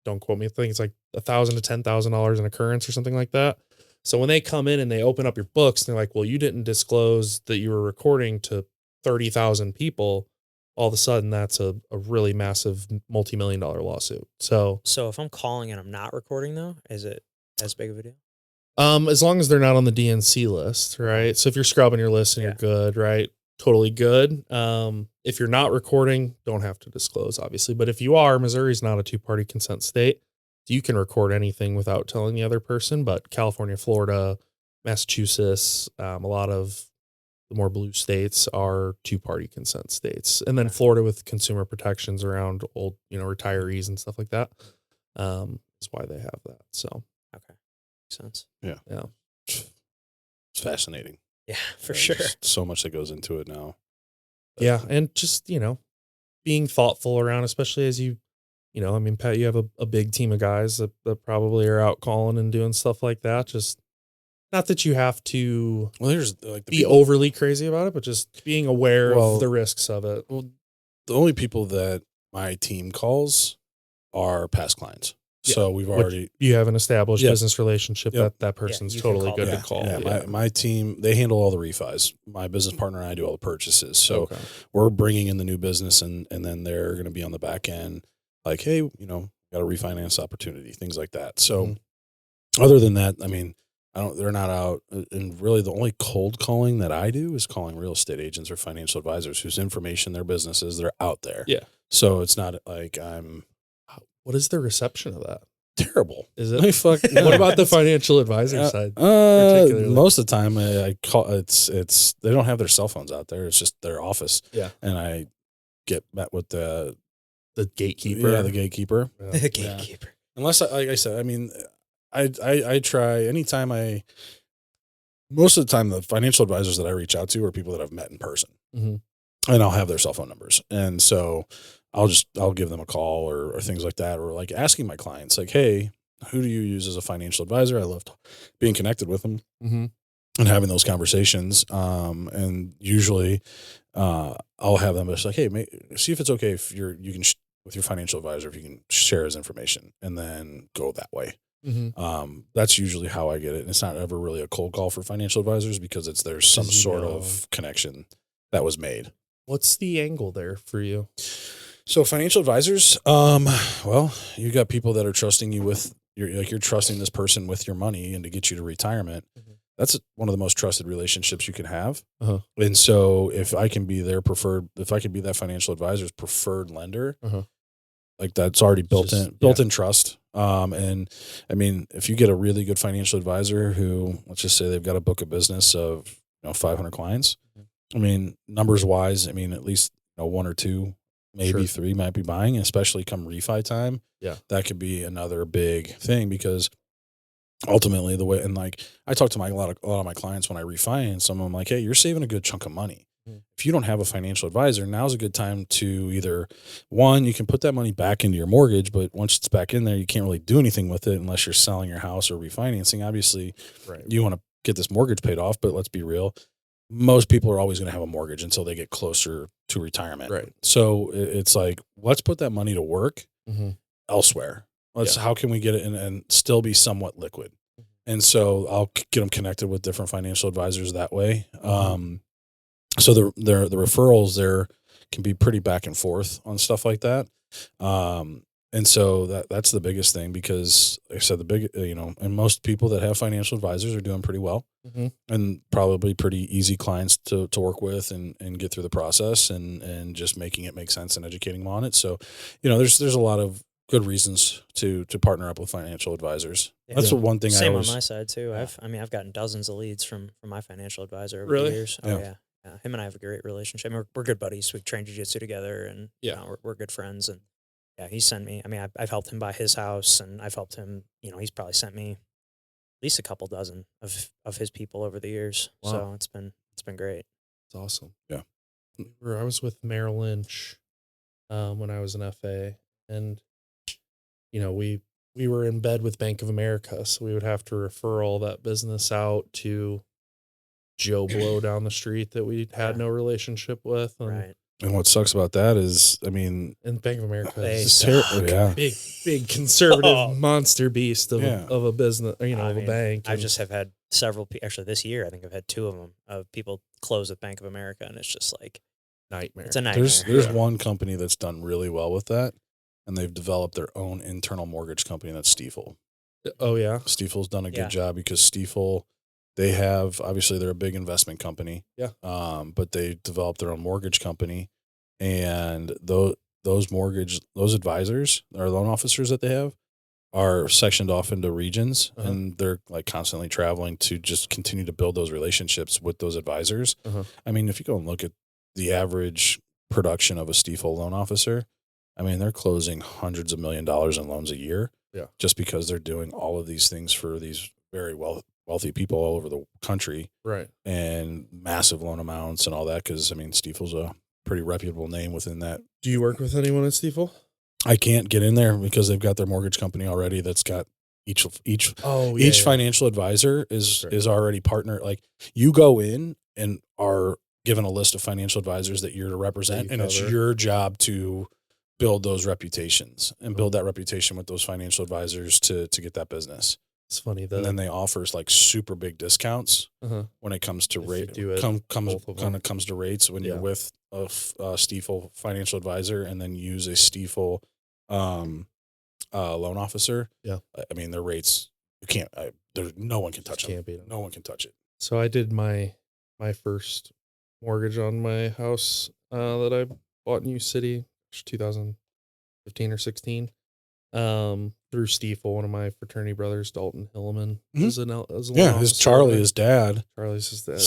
don't quote me, I think it's like $1,000 to $10,000 an occurrence or something like that. So when they come in and they open up your books, and they're like, well, you didn't disclose that you were recording to 30,000 people. All of a sudden, that's a really massive multi-million-dollar lawsuit. So if I'm calling and I'm not recording, though, is it as big of a deal? As long as they're not on the DNC list, right? So if you're scrubbing your list and you're good, right? totally good. If you're not recording, don't have to disclose, obviously. But if you are, Missouri's not a two-party consent state. So you can record anything without telling the other person. But California, Florida, Massachusetts, a lot of the more blue states are two-party consent states. And then Florida with consumer protections around old, retirees and stuff like that. Is why they have that. So, Okay. Makes sense. Yeah. yeah. It's fascinating. Yeah, for sure. There's so much that goes into it now. Yeah. And just, being thoughtful around, especially as Pat, you have a big team of guys that probably are out calling and doing stuff like that. Just not that you have to There's like be overly crazy about it, but just being aware of the risks of it. Well, the only people that my team calls are past clients. Yeah. So we've already You have an established Yep. business relationship Yep. that person's you can totally call good them. to call. Yeah, my team, they handle all the refis. My business partner and I do all the purchases. So Okay. we're bringing in the new business and then they're going to be on the back end like, hey, got a refinance opportunity, things like that. So other than that, I mean, they're not out. And really the only cold calling that I do is calling real estate agents or financial advisors whose information, their businesses, they're out there. Yeah. So it's not like I'm What is the reception of that? terrible. Is it? Like, fuck, What about the financial advisor side? Most of the time I call it's they don't have their cell phones out there. It's just their office. Yeah. And I get met with the gatekeeper. Yeah, the gatekeeper. Yeah. The gatekeeper. Unless like I said, I mean, I try anytime most of the time the financial advisors that I reach out to are people that I've met in person. Mm-hmm. And I'll have their cell phone numbers. And so I'll give them a call or things like that, or like asking my clients like, hey, who do you use as a financial advisor? I love being connected with them Mm-hmm. and having those conversations. And usually I'll have them just like, hey, see if it's okay if you can with your financial advisor, if you can share his information and then go that way. Mm-hmm. That's usually how I get it. And it's not ever really a cold call for financial advisors because there's some sort of connection that was made. What's the angle there for you? So financial advisors, well, you got people that are trusting you with you're trusting this person with your money and to get you to retirement. Mm-hmm. That's one of the most trusted relationships you can have. Uh-huh. And so if I can be if I can be that financial advisor's preferred lender, Uh-huh. like that's already built Just- in trust. And I mean, if you get a really good financial advisor who, let's just say they've got a book of business of 500 clients. I mean, numbers wise, I mean, at least one or two, maybe three might be buying, especially come refi time. Yeah. That could be another big thing because ultimately the way, and like I talk to a lot of my clients when I refinance them, I'm like, hey, you're saving a good chunk of money. If you don't have a financial advisor, now's a good time to either one, you can put that money back into your mortgage, but once it's back in there, you can't really do anything with it unless you're selling your house or refinancing. Obviously, you want to get this mortgage paid off, but let's be real. Most people are always going to have a mortgage until they get closer to retirement. Right. So it's like, let's put that money to work elsewhere. Yeah. How can we get it and still be somewhat liquid? And so I'll get them connected with different financial advisors that way. So the referrals there can be pretty back and forth on stuff like that. And so that's the biggest thing because like I said, and most people that have financial advisors are doing pretty well and probably pretty easy clients to work with and get through the process and just making it make sense and educating them on it. So, there's a lot of good reasons to partner up with financial advisors. Yeah. That's one thing Same I always, on my side too. I've gotten dozens of leads from my financial advisor over Really? the years. Yeah. Oh yeah. Yeah. Him and I have a great relationship. We're good buddies. We train jiu-jitsu together and we're good friends. And yeah, he sent me, I've helped him buy his house and I've helped him, he's probably sent me at least a couple dozen of his people over the years. Wow. So it's been great. It's awesome. Yeah. I was with Merrill Lynch when I was an FA, and we were in bed with Bank of America, so we would have to refer all that business out to Joe Blow down the street that we had no relationship with. And, Right. and what sucks about that is, and Bank of America They is suck. yeah. big conservative Oh. monster beast of a business, of a bank. I and- just have had several, actually this year, I think I've had two of them, of people close with Bank of America. And it's just like, nightmare. it's a nightmare. There's one company that's done really well with that, and they've developed their own internal mortgage company. That's Stifel. Oh yeah. Stifel's done a Yeah. good job because Stifel They have, obviously they're a big investment company. Yeah. But they developed their own mortgage company, and those advisors or loan officers that they have are sectioned off into regions, and they're like constantly traveling to just continue to build those relationships with those advisors. I mean, if you go and look at the average production of a Stifel loan officer, I mean, they're closing hundreds of $1 million in loans a year. Yeah. Just because they're doing all of these things for these very wealthy people all over the country. Right. And massive loan amounts and all that. Cause I mean, Stifel's a pretty reputable name within that. Do you work with anyone at Stifel? I can't get in there because they've got their mortgage company already that's got each financial advisor is already partner. Like, you go in and are given a list of financial advisors that you're to represent, and it's your job to build those reputations and build that reputation with those financial advisors to get that business. It's funny and then they offers like super big discounts when it comes to rate. Comes to rates when you're with a Stifel financial advisor and then use a Stifel loan officer. Yeah, I mean their rates you can't. No one can touch them. No one can touch it. So I did my first mortgage on my house that I bought in U City, 2015 or 16. Through Stifel, one of my fraternity brothers, Dalton Hilleman, is a loan officer. His dad. Charlie's his dad.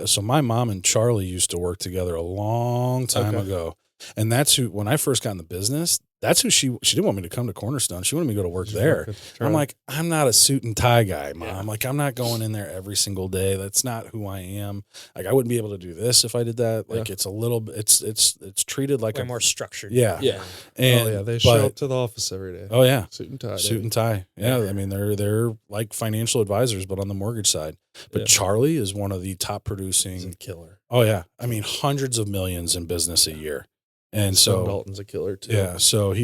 So my mom and Charlie used to work together a long time ago, and that's who. When I first got in the business, that's who she didn't want me to come to Cornerstone. She wanted me to go to work there. I'm like, I'm not a suit and tie guy, Mom. Yeah. Like, I'm not going in there every single day. That's not who I am. Like, I wouldn't be able to do this if I did that. Like, it's a little bit, it's treated like more structured. Yeah. Yeah. And they show up to the office every day. Oh yeah. Suit and tie. Suit and tie. Yeah. I mean, they're like financial advisors, but on the mortgage side. But Charlie is one of the top producing. He's a killer. Oh yeah. I mean, hundreds of millions in business a year. And so Dalton's a killer too. Yeah. So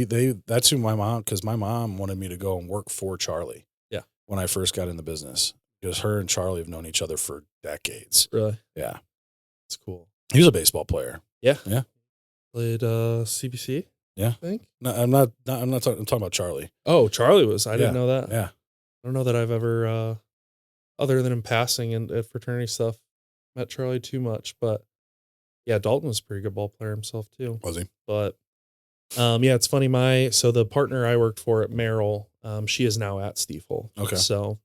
that's who my mom, because my mom wanted me to go and work for Charlie. Yeah. When I first got in the business, because her and Charlie have known each other for decades. Really? Yeah. It's cool. He was a baseball player. Yeah. Yeah. Played CBC. Yeah. I think. No, I'm talking about Charlie. Oh, Charlie was. I didn't know that. Yeah. I don't know that I've ever, other than in passing and at fraternity stuff, met Charlie too much, but. Yeah, Dalton was a pretty good ball player himself too. Was he? But it's funny. So the partner I worked for at Merrill, she is now at Stifel. Okay. So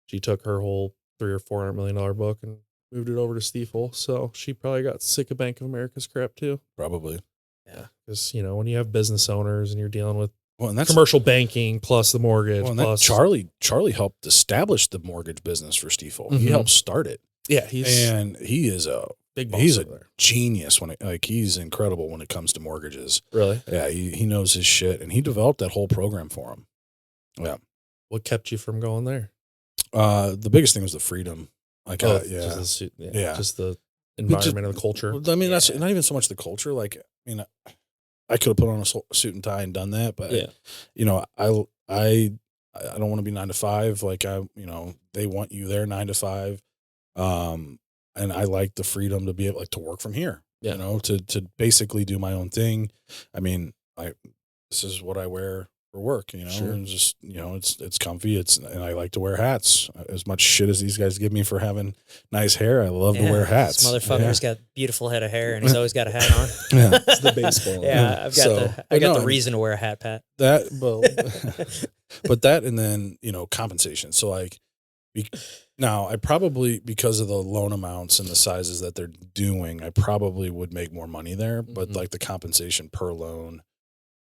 she took her whole $300 or $400 million book and moved it over to Stifel. So she probably got sick of Bank of America's crap too. Probably. Yeah, because when you have business owners and you're dealing with and that's commercial banking plus the mortgage, plus Charlie helped establish the mortgage business for Stifel. He helped start it. Yeah, he is a big. He's a genius he's incredible when it comes to mortgages. Really? Yeah, he knows his shit, and he developed that whole program for him. Yeah. What kept you from going there? The biggest thing was the freedom. Just the environment and the culture. I mean, that's not even so much the culture. Like, I mean, I could have put on a suit and tie and done that, but I don't want to be 9 to 5. Like they want you there 9 to 5. And I like the freedom to be able to work from here, to basically do my own thing. I mean, this is what I wear for work, and just, it's comfy. And I like to wear hats. As much shit as these guys give me for having nice hair, I love to wear hats. This motherfucker's got beautiful head of hair and he's always got a hat on. Yeah. It's the baseball. Yeah. I've got the reason to wear a hat, Pat. But that, and then, compensation. So now I probably, because of the loan amounts and the sizes that they're doing, I probably would make more money there, but the compensation per loan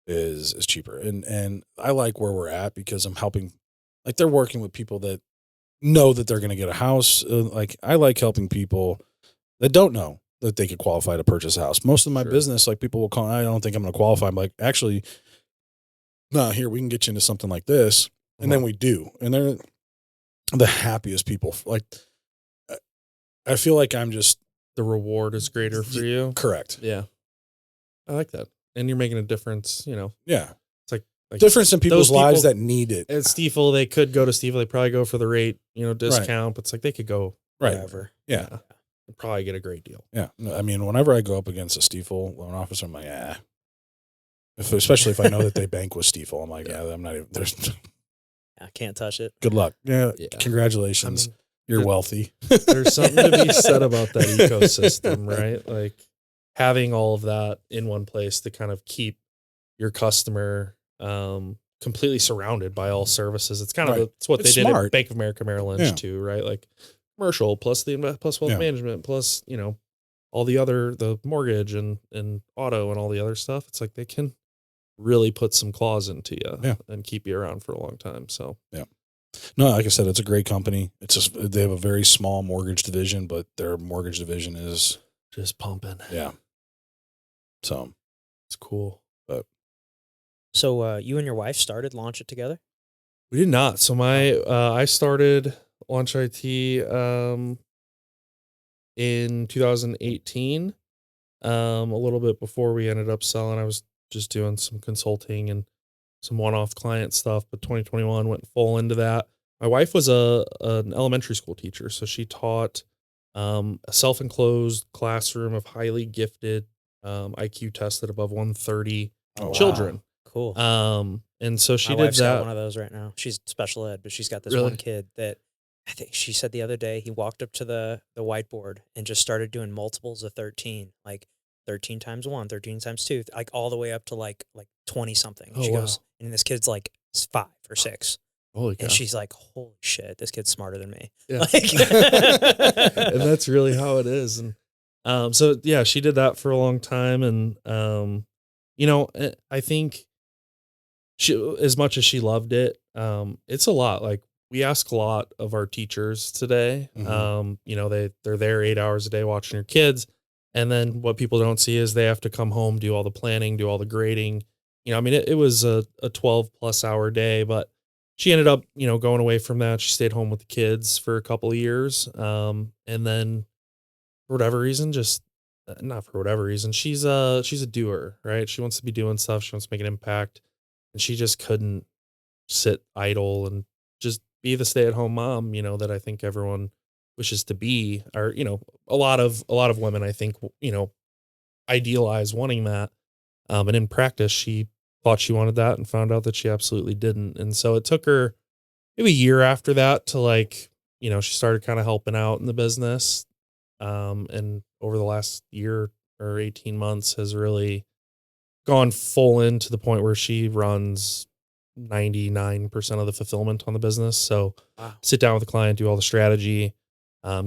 is cheaper. And I like where we're at because I'm helping, they're working with people that know that they're going to get a house. I like helping people that don't know that they could qualify to purchase a house. Most of my business, people will call, I don't think I'm going to qualify. I'm like, actually, no, here, we can get you into something like this. And then we do. And they're the happiest people. I feel like I'm just, the reward is greater for you. Correct. Yeah. I like that. And you're making a difference, Yeah. It's like difference in people's lives that need it. At Stifel, they could go to Stifel. They probably go for the rate, discount, but it's they could go wherever. Yeah. And probably get a great deal. Yeah. No, I mean, whenever I go up against a Stifel loan officer, I'm like, especially if I know that they bank with Stifel, I'm like, I'm not even, there's I can't touch it. Good luck. Yeah. Congratulations. You're wealthy. There's something to be said about that ecosystem, right? Like having all of that in one place to kind of keep your customer completely surrounded by all services. It's kind of Right. it's what It's they did smart. at Bank of America Merrill Lynch Yeah. too, right? Like commercial plus plus wealth Yeah. management plus, all the mortgage and auto and all the other stuff. It's like they can really put some claws into you and keep you around for a long time. So Yeah. No, like I said, it's a great company. It's just they have a very small mortgage division, but their mortgage division is just pumping. yeah. So It's cool. but So you and your wife started Launch It together? We did not. So I started Launch IT in 2018. A little bit before we ended up selling. I was just doing some consulting and some one-off client stuff, but 2021 went full into that. My wife was an elementary school teacher, so she taught a self-enclosed classroom of highly gifted, IQ tested above 130 Oh, wow. children. Cool. And so she My did wife's got that. one of those right now. She's special ed, but she's got this Really? one kid that I think she said the other day he walked up to the whiteboard and just started doing multiples of 13, like 13 times 1, 13 times 2, like all the way up to like 20 something. Oh, She wow. goes, and this kid's like 5 or 6. Holy cow. And she's like, "Holy shit, this kid's smarter than me." Yeah. Like, And that's really how it is. And so yeah, she did that for a long time. And I think she, as much as she loved it, it's a lot. Like we ask a lot of our teachers today. Mhm. They're there 8 hours a day watching your kids. And then what people don't see is they have to come home, do all the planning, do all the grading. It was a 12+ hour day, but she ended up, going away from that. She stayed home with the kids for a couple of years. And then for whatever reason, just not for whatever reason, she's a doer, right? She wants to be doing stuff. She wants to make an impact, and she just couldn't sit idle and just be the stay-at-home mom, that I think everyone wishes to be. Or, a lot of women, I think, idealize wanting that. And in practice, she thought she wanted that and found out that she absolutely didn't. And so it took her maybe a year after that to she started kind of helping out in the business. And over the last year or 18 months has really gone full in to the point where she runs 99% of the fulfillment on the business. So wow. sit down with the client, do all the strategy,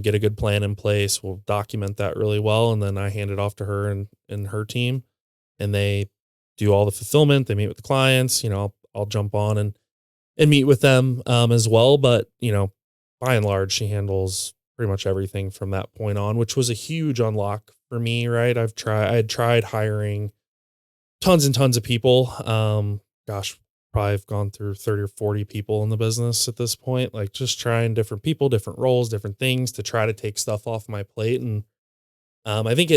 get a good plan in place. We'll document that really well. And then I hand it off to her and her team, and they do all the fulfillment. They meet with the clients, I'll jump on and meet with them, as well. But, by and large, she handles pretty much everything from that point on, which was a huge unlock for me. Right. I had tried hiring tons and tons of people. Probably have gone through 30 or 40 people in the business at this point, like just trying different people, different roles, different things to try to take stuff off my plate. And, I think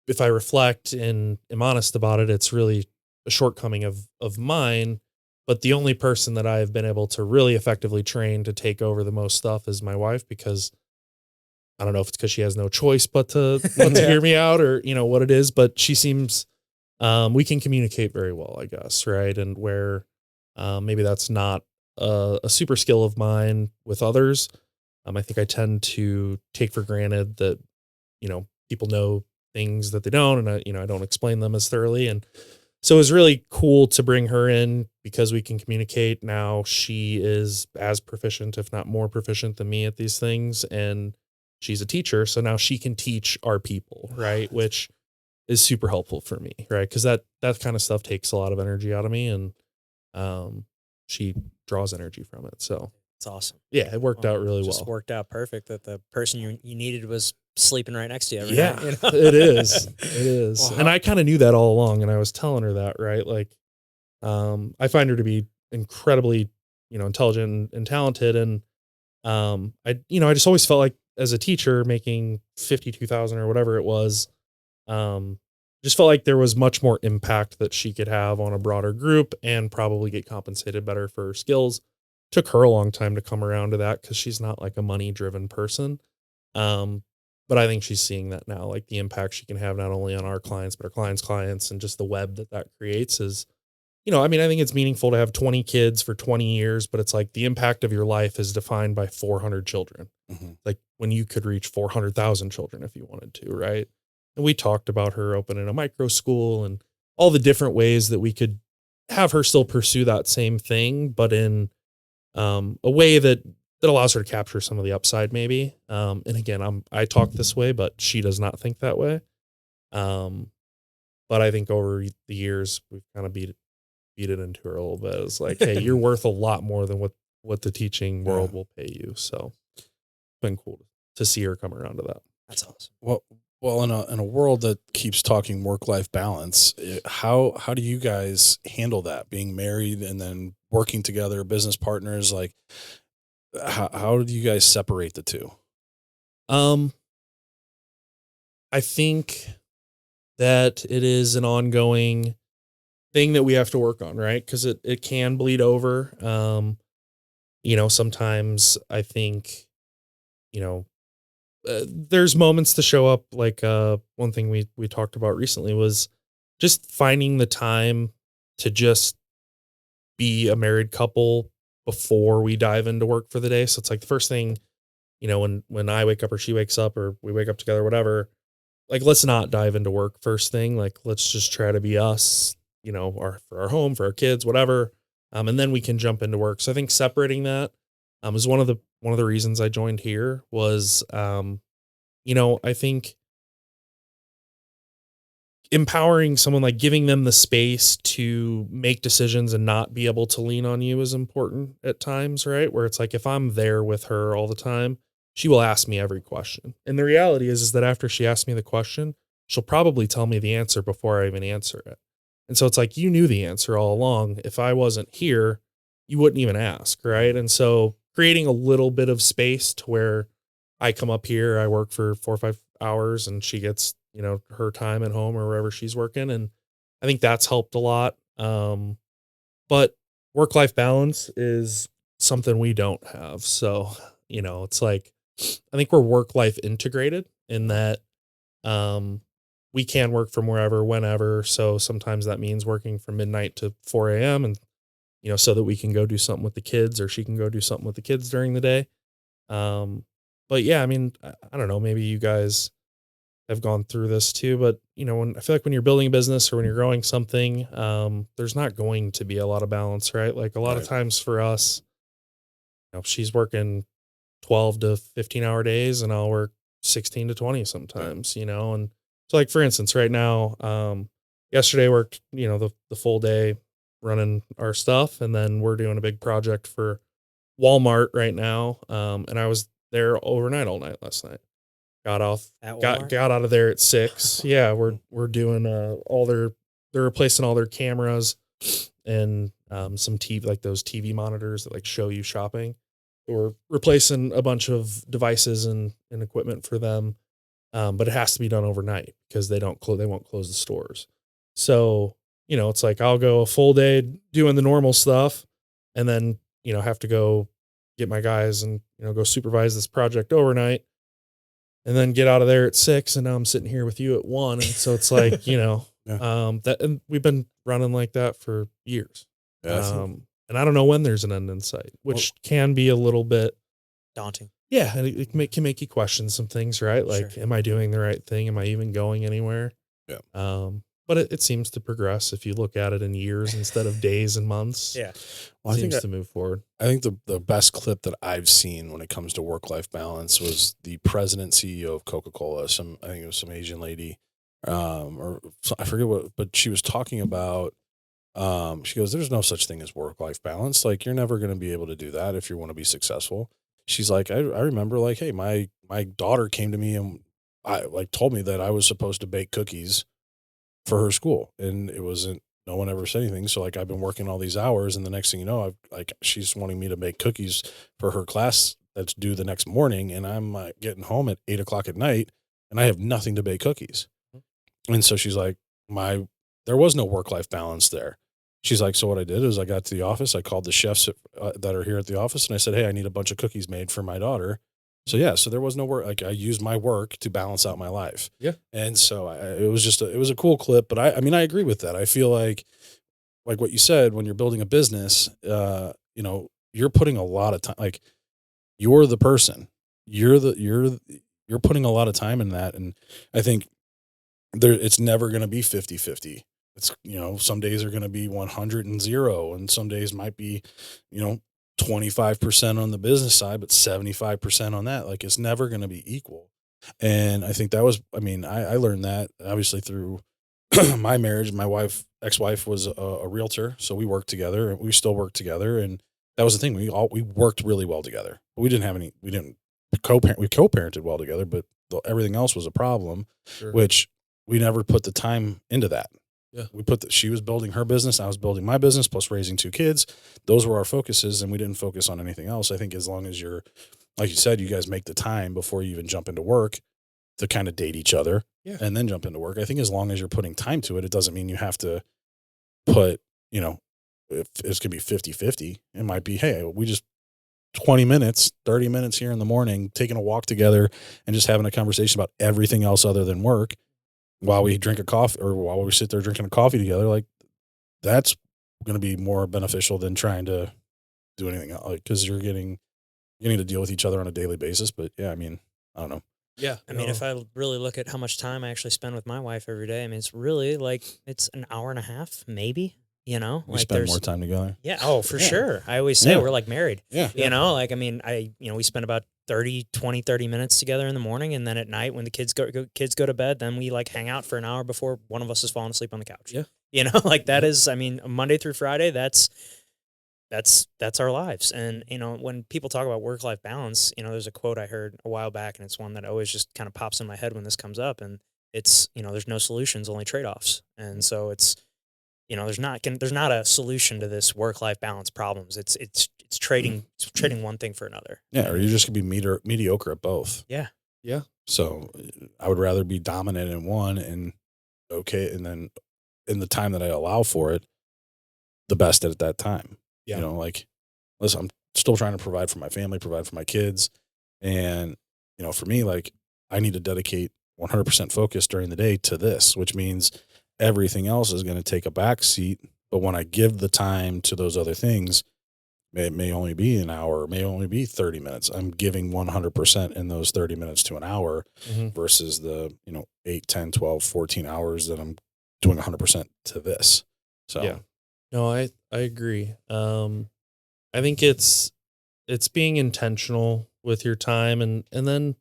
if I reflect and am honest about it, it's really a shortcoming of mine. But the only person that I've been able to really effectively train to take over the most stuff is my wife, because I don't know if it's because she has no choice but to hear me out, or what it is, but she seems we can communicate very well, I guess, right? And where maybe that's not a super skill of mine with others. I think I tend to take for granted that people know things that they don't, and I don't explain them as thoroughly. And so it was really cool to bring her in because we can communicate. Now she is as proficient, if not more proficient than me at these things. And she's a teacher. So now she can teach our people, right? Which is super helpful for me, right? Because that kind of stuff takes a lot of energy out of me, and she draws energy from it. So It's awesome. yeah, it worked out really Just well. worked out perfect that the person you needed was sleeping right next to you every Yeah, night. it is. It is. Well, And I kind of knew that all along, and I was telling her that, right? Like, I find her to be incredibly, intelligent and talented. And, I just always felt like as a teacher making 52,000 or whatever it was, just felt like there was much more impact that she could have on a broader group and probably get compensated better for her skills. Took her a long time to come around to that, because she's not like a money driven person. But I think she's seeing that now, like the impact she can have not only on our clients, but our clients' clients, and just the web that creates is I mean, I think it's meaningful to have 20 kids for 20 years, but it's like the impact of your life is defined by 400 children. Mm-hmm. Like when you could reach 400,000 children if you wanted to, right? And we talked about her opening a micro school and all the different ways that we could have her still pursue that same thing, but in a way that allows her to capture some of the upside, maybe. And again, I talk this way, but she does not think that way. But I think over the years we've kind of beat it into her a little bit. It's like, hey, you're worth a lot more than what the teaching world will pay you. So it's been cool to see her come around to that. That's awesome. Well, in a world that keeps talking work-life balance, how do you guys handle that? Being married and then working together, business partners, like how do you guys separate the two? I think that it is an ongoing thing that we have to work on, right? Because it can bleed over. Sometimes I think, there's moments to show up. Like one thing we talked about recently was just finding the time to just be a married couple before we dive into work for the day. So it's like the first thing, when I wake up or she wakes up or we wake up together, whatever, like, let's not dive into work first thing. Like, let's just try to be us, for our home, for our kids, whatever. And then we can jump into work. So I think separating that, is one of the reasons I joined here was, I think empowering someone, like giving them the space to make decisions and not be able to lean on you is important at times, right? Where it's like, if I'm there with her all the time, she will ask me every question. And the reality is that after she asks me the question, she'll probably tell me the answer before I even answer it. And so it's like, you knew the answer all along. If I wasn't here, you wouldn't even ask, right? And so creating a little bit of space to where I come up here, I work for 4 or 5 hours and she gets, her time at home or wherever she's working. And I think that's helped a lot. But work-life balance is something we don't have. So, it's like, I think we're work-life integrated in that, we can work from wherever, whenever. So sometimes that means working from midnight to 4 a.m. and, so that we can go do something with the kids or she can go do something with the kids during the day. But yeah, I mean, I don't know, maybe you guys have gone through this too, but I feel like when you're building a business or when you're growing something, there's not going to be a lot of balance, right? Like a lot of times for us, she's working 12 to 15-hour days and I'll work 16 to 20 sometimes, and so like, for instance, right now, yesterday worked, the full day running our stuff. And then we're doing a big project for Walmart right now. And I was there overnight all night last night. Got out of there at 6. Yeah. We're doing, they're replacing all their cameras and, some TV, like those TV monitors that like show you shopping. We're replacing a bunch of devices and equipment for them. But it has to be done overnight because they won't close the stores. So, it's like, I'll go a full day doing the normal stuff and then, have to go get my guys and, go supervise this project overnight and then get out of there at 6. And now I'm sitting here with you at 1. And so it's like, that, and we've been running like that for years. Yeah, and I don't know when there's an end in sight, which can be a little bit daunting. Yeah, and it can make you question some things, right? Like, Sure. am I doing the right thing? Am I even going anywhere? Yeah. But it seems to progress if you look at it in years instead of days and months. Yeah. Well, It seems to move forward. I think the best clip that I've seen when it comes to work-life balance was the president CEO of Coca-Cola. I think it was some Asian lady, or I forget what, but she was talking about. She goes, "There's no such thing as work-life balance. Like, you're never going to be able to do that if you want to be successful." She's like, I remember, like, hey, my daughter came to me and told me that I was supposed to bake cookies for her school, and it wasn't. No one ever said anything. So like, I've been working all these hours, and the next thing you know, she's wanting me to make cookies for her class that's due the next morning, and I'm getting home at 8:00 at night, and I have nothing to bake cookies. And so she's like, there was no work-life balance there. She's like, so what I did is I got to the office, I called the chefs that are here at the office, and I said, hey, I need a bunch of cookies made for my daughter. So yeah, so there was no work. Like, I used my work to balance out my life. Yeah. And so it was a cool clip, but I mean, I agree with that. I feel like like what you said, when you're building a business, you're putting a lot of time, like you're the person, you're putting a lot of time in that. And I think it's never going to be 50-50. It's, some days are going to be 100 and 0. And some days might be, you know, 25% on the business side, but 75% on that. Like it's never going to be equal. And I think that was, I learned that obviously through my marriage. My ex-wife was a realtor. So we worked together and we still work together. And that was the thing. We worked really well together, but we didn't we co-parented well together, but everything else was a problem, Sure. which we never put the time into that. Yeah. She was building her business. I was building my business plus raising 2 kids. Those were our focuses and we didn't focus on anything else. I think as long as like you said, you guys make the time before you even jump into work to kind of date each other Yeah. and then jump into work. I think as long as you're putting time to it, it doesn't mean you have to put, if it's going to be 50-50, it might be, hey, we just 20 minutes, 30 minutes here in the morning, taking a walk together and just having a conversation about everything else other than work while we drink a coffee or while we sit there drinking a coffee together. Like that's going to be more beneficial than trying to do anything else. Like, cause you're getting to deal with each other on a daily basis. But yeah, I don't know. Yeah. I mean, if I really look at how much time I actually spend with my wife every day, I mean, it's really like it's an hour and a half, maybe, We like spend more time together. Yeah. Oh, for Yeah. sure. I always say Yeah. we're like married, Yeah. like, I mean, we spend about 30 minutes together in the morning. And then at night when the kids go to bed, then we like hang out for an hour before one of us is falling asleep on the couch. Yeah. Like that is, I mean, Monday through Friday, that's our lives. And, when people talk about work-life balance, there's a quote I heard a while back and it's one that always just kind of pops in my head when this comes up. And it's, there's no solutions, only trade-offs. And so it's, there's not a solution to this work-life balance problems. It's trading one thing for another. Yeah. Or you're just going to be mediocre at both. Yeah. Yeah. So I would rather be dominant in one and and then in the time that I allow for it, the best at that time. Yeah. Like, listen, I'm still trying to provide for my family, provide for my kids. And, for me, like I need to dedicate 100% focus during the day to this, which means everything else is going to take a back seat. But when I give the time to those other things, it may only be an hour, it may only be 30 minutes. I'm giving 100% in those 30 minutes to an hour versus the, 8, 10, 12, 14 hours that I'm doing 100% to this. So, yeah. No, I agree. I think it's being intentional with your time and then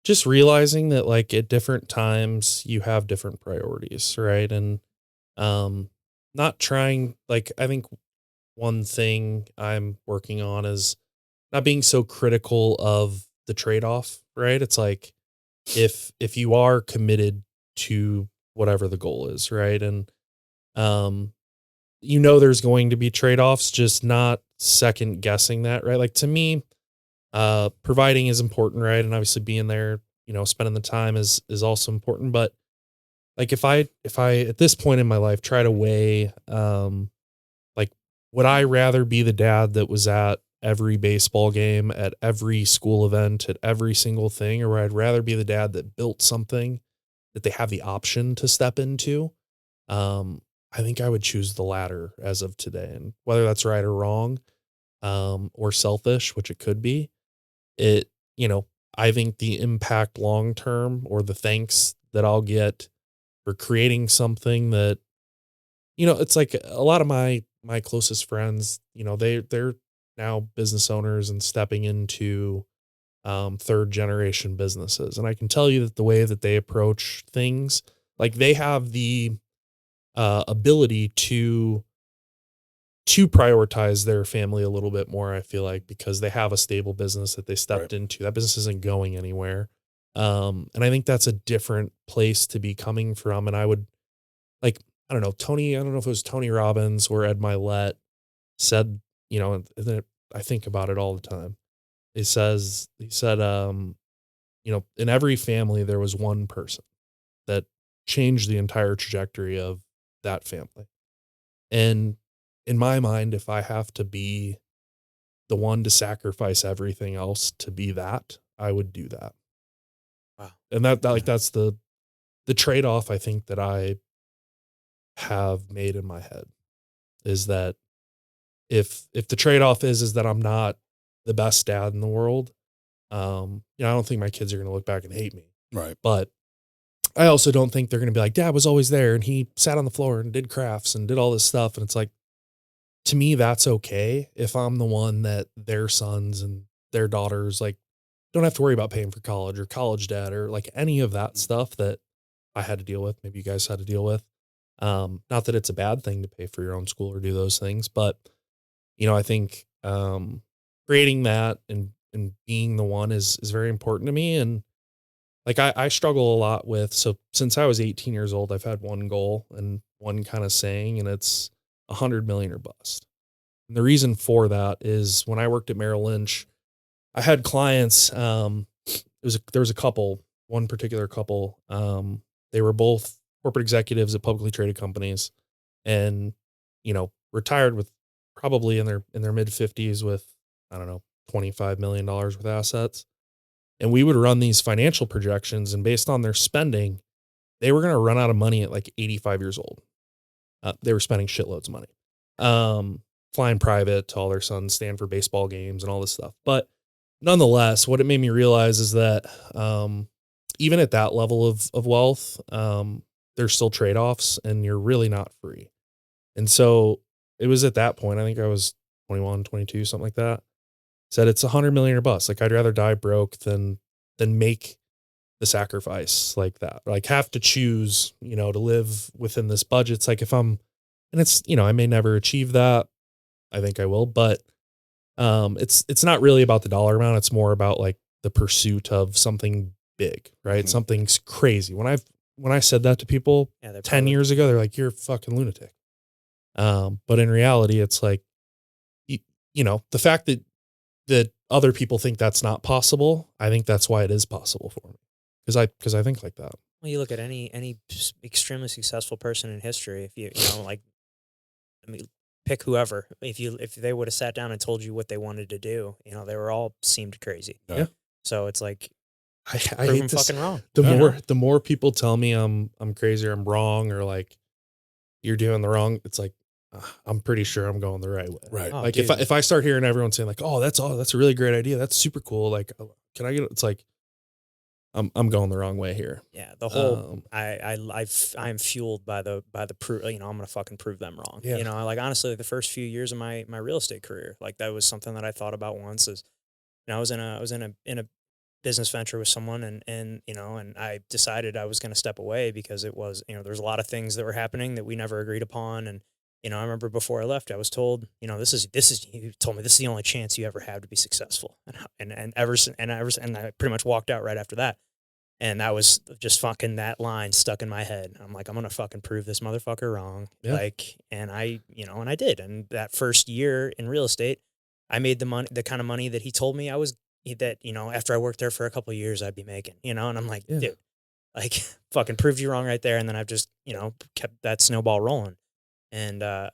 just realizing that like at different times you have different priorities, right? And not trying, like I think one thing I'm working on is not being so critical of the trade-off, right? It's like if you are committed to whatever the goal is, right? And there's going to be trade-offs, just not second guessing that, right? Like to me, providing is important, right? And obviously being there, spending the time is also important. But like if I at this point in my life try to weigh, like would I rather be the dad that was at every baseball game, at every school event, at every single thing, or would I rather be the dad that built something that they have the option to step into? I think I would choose the latter as of today. And whether that's right or wrong, or selfish, which it could be, I think the impact long term or the thanks that I'll get for creating something that, it's like a lot of my closest friends, they're now business owners and stepping into third generation businesses. And I can tell you that the way that they approach things, like they have the ability to prioritize their family a little bit more, I feel like, because they have a stable business that they stepped into. That business isn't going anywhere. And I think that's a different place to be coming from. And I would like, I don't know if it was Tony Robbins or Ed Milet said, and I think about it all the time. He said, in every family, there was one person that changed the entire trajectory of that family. And in my mind, if I have to be the one to sacrifice everything else to be that, I would do that. Wow. And that's the trade-off I think that I have made in my head. is that if the trade-off is that I'm not the best dad in the world, I don't think my kids are going to look back and hate me. Right. But I also don't think they're going to be like, Dad was always there and he sat on the floor and did crafts and did all this stuff. And it's like, to me, that's okay if I'm the one that their sons and their daughters like don't have to worry about paying for college or college debt or like any of that stuff that I had to deal with. Maybe you guys had to deal with. Not that it's a bad thing to pay for your own school or do those things, but I think creating that and being the one is very important to me. And like I struggle a lot with, so since I was 18 years old, I've had one goal and one kind of saying, and it's 100 million or bust. And the reason for that is when I worked at Merrill Lynch, I had clients. There was a couple, one particular couple. They were both corporate executives at publicly traded companies, and retired with probably in their mid 50s with, I don't know, $25 million worth of assets. And we would run these financial projections, and based on their spending, they were going to run out of money at like 85 years old. They were spending shitloads of money, flying private to all their sons, staying for baseball games and all this stuff. But nonetheless, what it made me realize is that even at that level of wealth, there's still trade-offs, and you're really not free. And so it was at that point, I think I was 21, 22, something like that. Said it's 100 million or bust. Like I'd rather die broke than make the sacrifice like that. Like have to choose, to live within this budget. It's like if I'm, and it's, I may never achieve that. I think I will, but it's not really about the dollar amount. It's more about like the pursuit of something big, right? Mhm. Something's crazy. When I said that to people 10 years ago, they're like, you're a fucking lunatic. But in reality, it's like, the fact that other people think that's not possible, I think that's why it is possible for me. Because I think like that. Well, you look at any extremely successful person in history. If like, I mean, pick whoever. If they would have sat down and told you what they wanted to do, they were all seemed crazy. Yeah. So it's like, I prove hate them this. fucking wrong. The more people tell me I'm crazy or I'm wrong or like you're doing the wrong, it's like I'm pretty sure I'm going the right way. Right. Oh, Like dude. if I start hearing everyone saying like, "Oh, that's a really great idea. That's super cool." Like, can I get it? It's like I'm going the wrong way here. Yeah, the whole I'm fueled by the proof. I'm gonna fucking prove them wrong. Yeah. Like honestly, the first few years of my real estate career, like that was something that I thought about once. Is I was in a business venture with someone, and I decided I was gonna step away because it was there's a lot of things that were happening that we never agreed upon, and I remember before I left, I was told this is you told me this is the only chance you ever have to be successful, and I pretty much walked out right after that. And that was just fucking that line stuck in my head. I'm like, I'm gonna fucking prove this motherfucker wrong. Yeah. Like, and I did. And that first year in real estate, I made the kind of money that he told me after I worked there for a couple of years, I'd be making, and I'm like, Yeah. dude, like fucking proved you wrong right there. And then I've just, kept that snowball rolling. And, I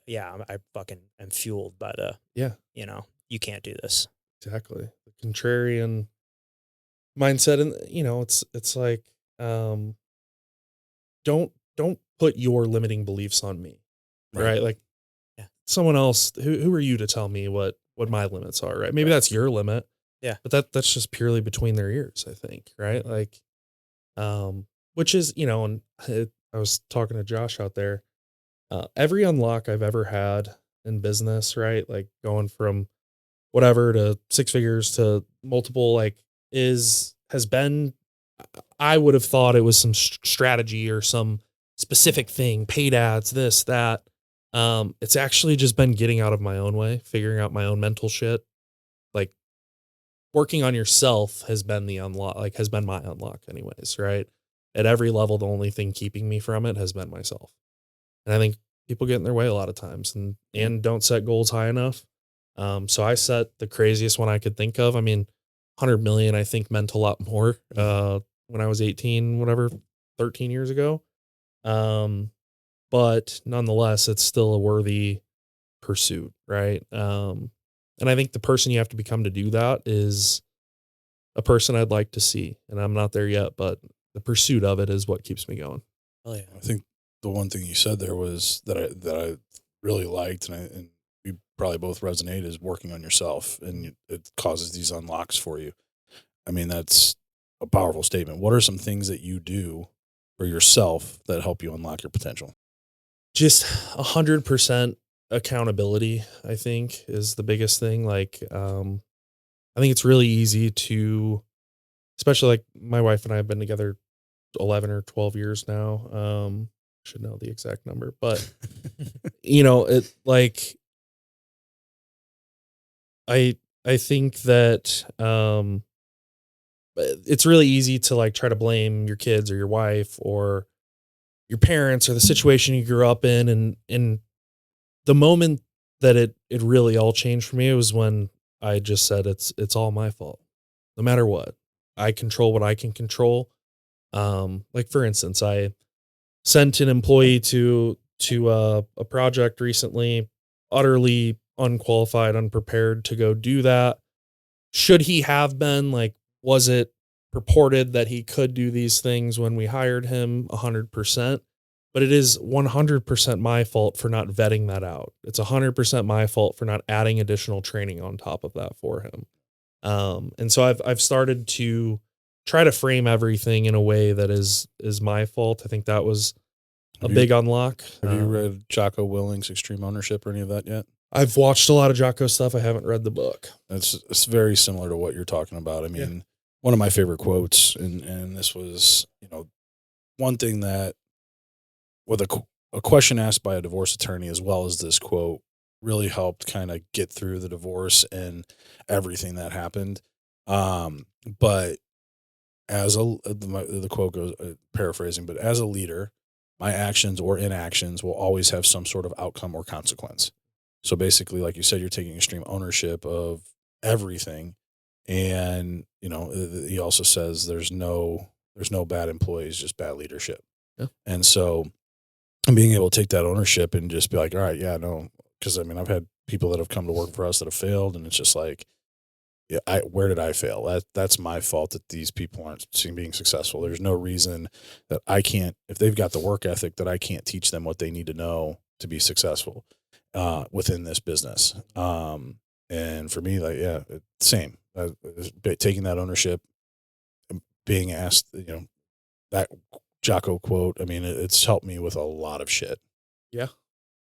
fucking am fueled by Yeah. you can't do this. Exactly. The contrarian mindset, and it's like don't put your limiting beliefs on me, right? Like Yeah. someone else. Who are you to tell me what my limits are, right? Maybe that's your limit. Yeah. But that's just purely between their ears, I think, right? Like which is, and I was talking to Josh out there. Every unlock I've ever had in business, right? Like going from whatever to six figures to multiple, like has been, I would have thought it was some strategy or some specific thing, paid ads, this, that. It's actually just been getting out of my own way, figuring out my own mental shit. Like working on yourself has been the unlock, like has been my unlock anyways, right? At every level, the only thing keeping me from it has been myself. And I think people get in their way a lot of times and don't set goals high enough. So I set the craziest one I could think of. I mean, 100 million, I think meant a lot more, when I was 18, whatever, 13 years ago. But nonetheless, it's still a worthy pursuit. Right. And I think the person you have to become to do that is a person I'd like to see, and I'm not there yet, but the pursuit of it is what keeps me going. Oh yeah. I think the one thing you said there was that I really liked, and we probably both resonate, is working on yourself, and it causes these unlocks for you. I mean, that's a powerful statement. What are some things that you do for yourself that help you unlock your potential? Just 100% accountability, I think, is the biggest thing. Like, I think it's really easy to, especially like my wife and I have been together 11 or 12 years now. Should know the exact number, but it like I think that it's really easy to like try to blame your kids or your wife or your parents or the situation you grew up in, and the moment that it really all changed for me was when I just said it's all my fault. No matter what. I control what I can control. Like for instance, I sent an employee to a project recently, utterly unqualified, unprepared to go do that. Should he have been, like, was it purported that he could do these things when we hired him? 100%. But it is 100% my fault for not vetting that out. It's 100% my fault for not adding additional training on top of that for him. And so I've started to try to frame everything in a way that is my fault. I think that was a Have you big unlock. have you read Jocko Willing's Extreme Ownership or any of that yet? I've watched a lot of Jocko stuff. I haven't read the book. It's very similar to what you're talking about. I Yeah. mean, one of my favorite quotes, and this was, one thing that, with a question asked by a divorce attorney as well as this quote, really helped kind of get through the divorce and everything that happened. But the quote goes, paraphrasing, but as a leader, my actions or inactions will always have some sort of outcome or consequence. So basically, like you said, you're taking extreme ownership of everything. And, he also says there's no bad employees, just bad leadership. Yeah. And so being able to take that ownership and just be like, all right, yeah, no, because I mean, I've had people that have come to work for us that have failed, and it's just like, yeah, where did I fail? That's my fault that these people aren't being successful. There's no reason that I can't, if they've got the work ethic, that I can't teach them what they need to know to be successful within this business. And for me, like, yeah, same. Taking that ownership, and being asked, that Jocko quote. I mean, it's helped me with a lot of shit. Yeah.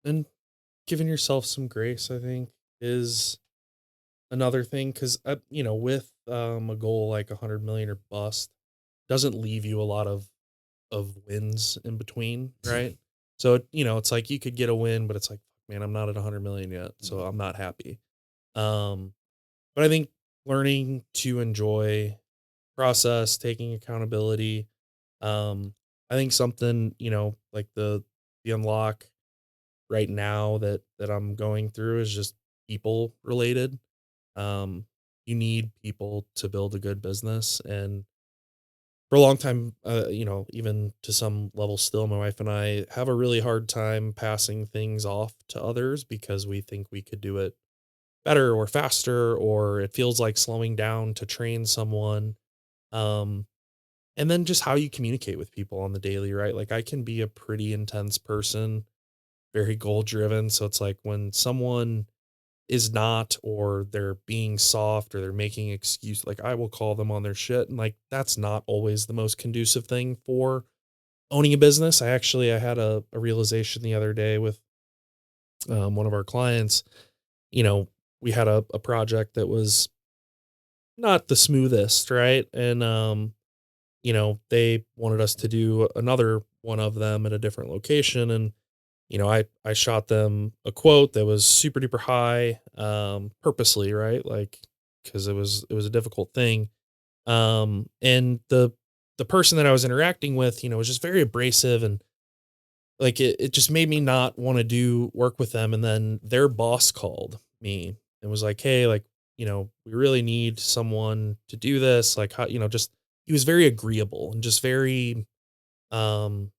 And giving yourself some grace, I think, is another thing. Cause, with a goal like 100 million or bust, doesn't leave you a lot of wins in between, right? So, it's like you could get a win, but it's like, man, I'm not at 100 million yet, so I'm not happy. But I think learning to enjoy process, taking accountability, I think something, like the unlock right now that I'm going through is just people related. You need people to build a good business, and for a long time, even to some level still, my wife and I have a really hard time passing things off to others because we think we could do it better or faster, or it feels like slowing down to train someone. Um, and then just how you communicate with people on the daily, right? Like I can be a pretty intense person, very goal driven. So it's like when someone is not, or they're being soft, or they're making excuse, like I will call them on their shit. And like, that's not always the most conducive thing for owning a business. I had a realization the other day with one of our clients. You know, we had a project that was not the smoothest, right? And, they wanted us to do another one of them at a different location. And, I shot them a quote that was super duper high, purposely, right? Like, cause it was a difficult thing. And the person that I was interacting with, was just very abrasive, and like it just made me not want to do work with them. And then their boss called me and was like, hey, like, we really need someone to do this. Like, how, just, he was very agreeable and just very, um,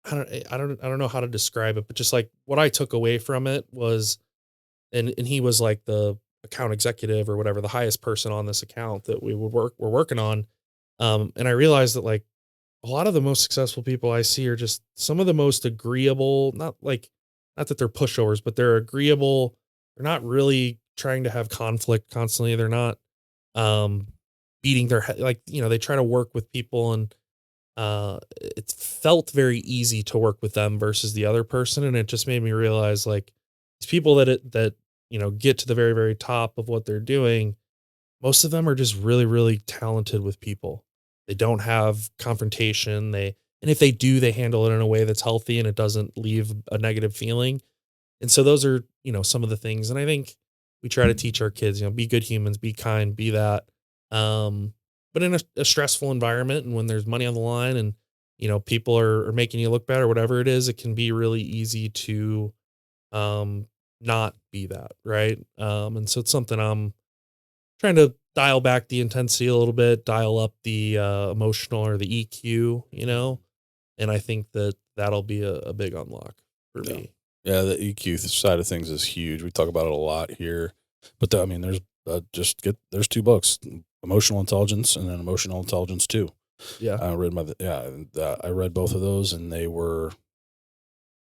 I don't know how to describe it, but just like what I took away from it was, and he was like the account executive or whatever, the highest person on this account that we're working on. And I realized that like a lot of the most successful people I see are just some of the most agreeable, not like not that they're pushovers, but they're agreeable. They're not really trying to have conflict constantly. They're not um beating their head, like, they try to work with people, and it felt very easy to work with them versus the other person, and it just made me realize, like, these people that get to the very, very top of what they're doing, most of them are just really, really talented with people. They don't have confrontation. And if they do, they handle it in a way that's healthy and it doesn't leave a negative feeling. And so those are, some of the things. And I think we try to teach our kids, be good humans, be kind, be that. But in a stressful environment, and when there's money on the line, and, people are making you look bad or whatever it is, it can be really easy to, not be that. Right. And so it's something I'm trying to dial back the intensity a little bit, dial up the emotional or the EQ, and I think that'll be a big unlock for Yeah. me. Yeah, the EQ side of things is huge. We talk about it a lot here, but there's there's two books: Emotional Intelligence and then Emotional Intelligence 2. Yeah. I read both of those, and they were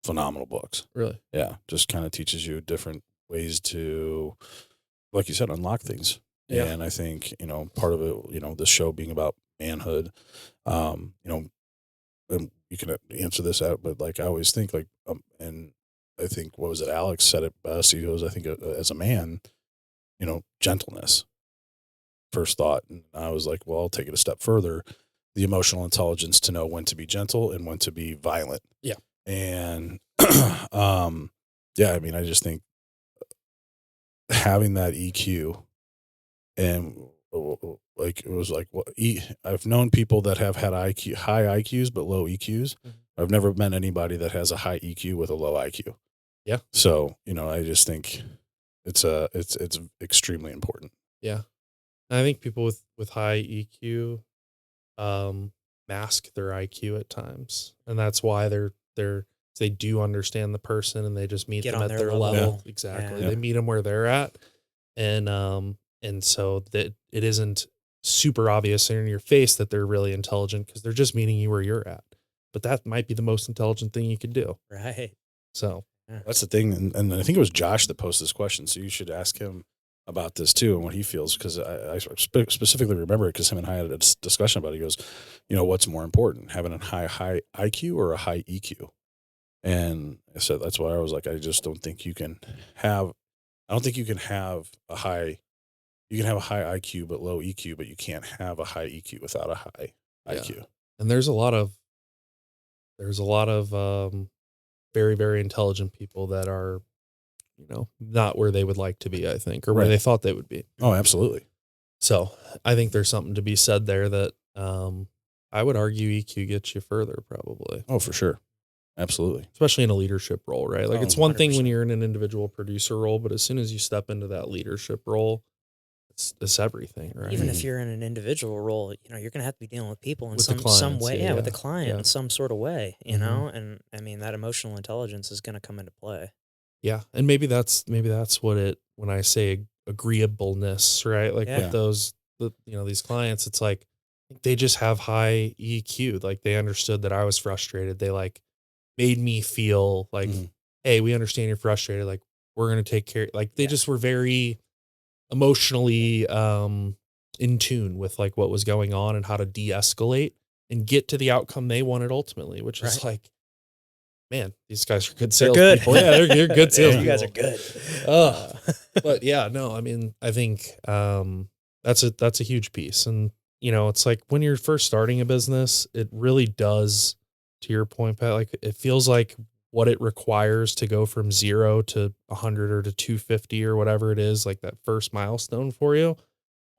phenomenal books. Really. Yeah, just kind of teaches you different ways to, like you said, unlock things. Yeah. And I think part of it, the show being about manhood, and you can answer this out, but like I always think and I think, what was it? Alex said it best. He goes, I think as a man, gentleness, first thought. And I was like, well, I'll take it a step further. The emotional intelligence to know when to be gentle and when to be violent. Yeah. And, I just think having that EQ and like, it was like, I've known people that have had high IQs, but low EQs. Mm-hmm. I've never met anybody that has a high EQ with a low IQ. Yeah. So, I just think it's extremely important. Yeah. I think people with high EQ mask their IQ at times. And that's why they do understand the person, and they just meet Get them on at their their level. Yeah. Exactly. Yeah. They meet them where they're at. And so that it isn't super obvious in your face that they're really intelligent, because they're just meeting you where you're at. But that might be the most intelligent thing you could do. Right. So that's the thing. And I think it was Josh that posted this question. So you should ask him about this too and what he feels, because I specifically remember it because him and I had a discussion about it. He goes, what's more important, having a high IQ or a high EQ? And I said, that's why I was like, I just don't think you can have, you can have a high IQ but low EQ, but you can't have a high EQ without a high IQ. And there's a lot of very, very intelligent people that are, not where they would like to be, I think, or where they thought they would be. Oh, absolutely. So I think there's something to be said there that I would argue EQ gets you further, probably. Oh, for sure. Absolutely. Especially in a leadership role, right? Like, it's one 100%. thing when you're in an individual producer role, but as soon as you step into that leadership role, it's everything, right? Even if you're in an individual role, you're going to have to be dealing with people in With the some clients, way. yeah, With the yeah. client Yeah. in some sort of way, Mhm. and I mean, that emotional intelligence is going to come into play. Yeah. And maybe that's what when I say agreeableness, right? Like Yeah. with these clients, it's like they just have high EQ. Like, they understood that I was frustrated. They like made me feel like, Mhm. hey, we understand you're frustrated. Like, we're going to take care. Like, they Yeah. just were very emotionally in tune with like what was going on and how to de-escalate and get to the outcome they wanted ultimately, which is Right. like, man, these guys are good They're sales good. people. Yeah, they're good sales You people. guys are good. But yeah, no, I mean, I think that's a huge piece. And it's like when you're first starting a business, it really does, to your point, Pat, like it feels like what it requires to go from 0 to 100 or to 250 or whatever it is, like that first milestone for you.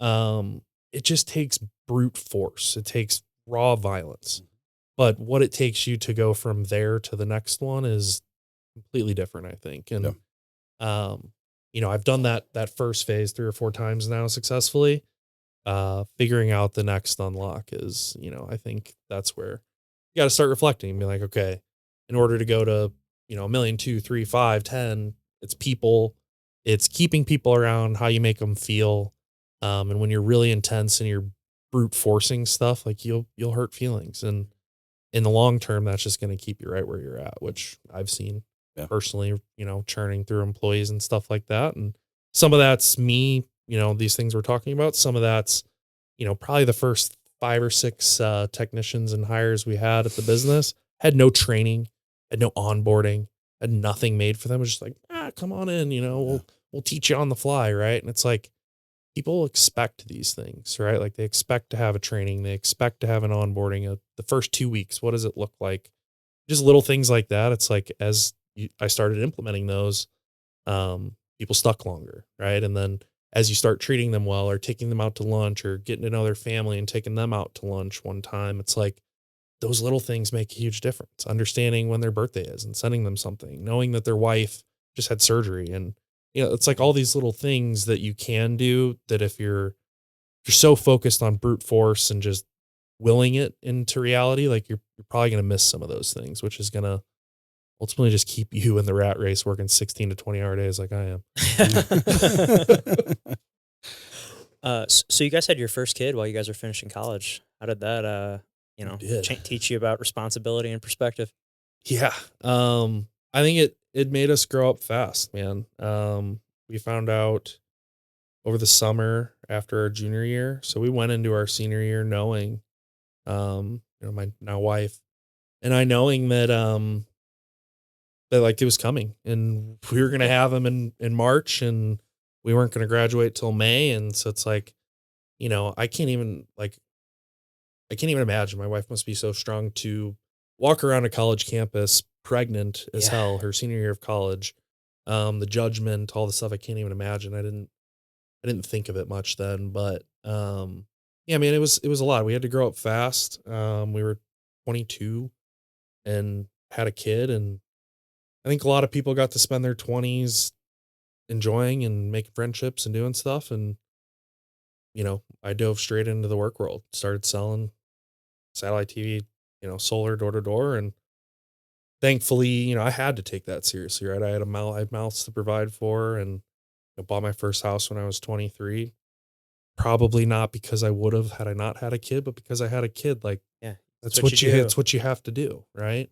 It just takes brute force. It takes raw violence. But what it takes you to go from there to the next one is completely different, I think. And, I've done that first phase 3 or 4 times now successfully. Figuring out the next unlock is, I think that's where you got to start reflecting and be like, okay, in order to go to, 1 million, 2, 3, 5, 10, it's people, it's keeping people around, how you make them feel. And when you're really intense and you're brute forcing stuff, like you'll hurt feelings. And in the long term, that's just going to keep you right where you're at, which I've seen Yeah. personally, churning through employees and stuff like that. And some of that's me, these things we're talking about. Some of that's, probably the first 5 or 6 technicians and hires we had at the business had no training, had no onboarding, had nothing made for them. It was just like, come on in, we'll teach you on the fly. Right. And it's like, people expect these things, right? Like they expect to have a training, they expect to have an onboarding of the first 2 weeks. What does it look like? Just little things like that. It's like, I started implementing those, people stuck longer. Right. And then as you start treating them well or taking them out to lunch or getting to know their family and taking them out to lunch one time, it's like those little things make a huge difference. Understanding when their birthday is and sending them something, knowing that their wife just had surgery. And, it's like all these little things that you can do that if you're so focused on brute force and just willing it into reality, like you're probably going to miss some of those things, which is going to ultimately just keep you in the rat race working 16 to 20-hour days like I am. So you guys had your first kid while you guys were finishing college. How did that, Did. teach you about responsibility and perspective? Yeah. I think it made us grow up fast, man. We found out over the summer after our junior year. So we went into our senior year knowing, my now wife and I knowing that like it was coming and we were going to have him in March and we weren't going to graduate till May. And so it's like, I can't even imagine. My wife must be so strong to walk around a college campus pregnant as Yeah. hell her senior year of college. The judgment, all the stuff I can't even imagine. I didn't think of it much then, but yeah, I mean, it was a lot. We had to grow up fast. We were 22 and had a kid, and I think a lot of people got to spend their 20s enjoying and making friendships and doing stuff. And I dove straight into the work world, started selling satellite TV, solar door to door, and thankfully, I had to take that seriously, right? I had mouths to provide for, and I bought my first house when I was 23. Probably not because I would have had I not had a kid, but because I had a kid. Like Yeah. that's what you it's what you have to do, right?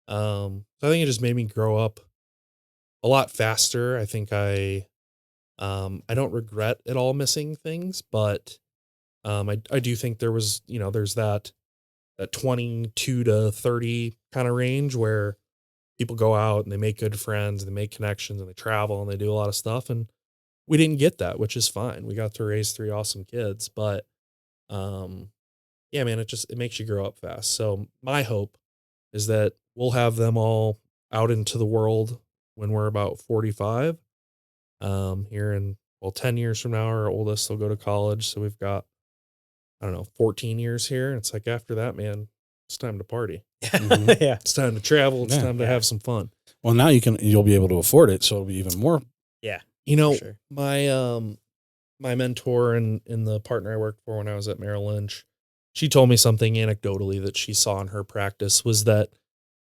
So I think it just made me grow up a lot faster. I think I don't regret at all missing things, but I do think there was, there's that 22 to 30 kind of range where people go out and they make good friends and they make connections and they travel and they do a lot of stuff. And we didn't get that, which is fine. We got to raise 3 awesome kids, but um, yeah, man, it makes you grow up fast. So my hope is that we'll have them all out into the world when we're about 45. Here in 10 years from now, our oldest will go to college. So we've got, I don't know, 14 years here. And it's like after that, man, it's time to party. Mhm. Yeah. It's time to travel. It's Yeah. time to have some fun. Well, now you'll be able to afford it, so it'll be even more. Yeah. For sure. My mentor and the partner I worked for when I was at Merrill Lynch, she told me something anecdotally that she saw in her practice was that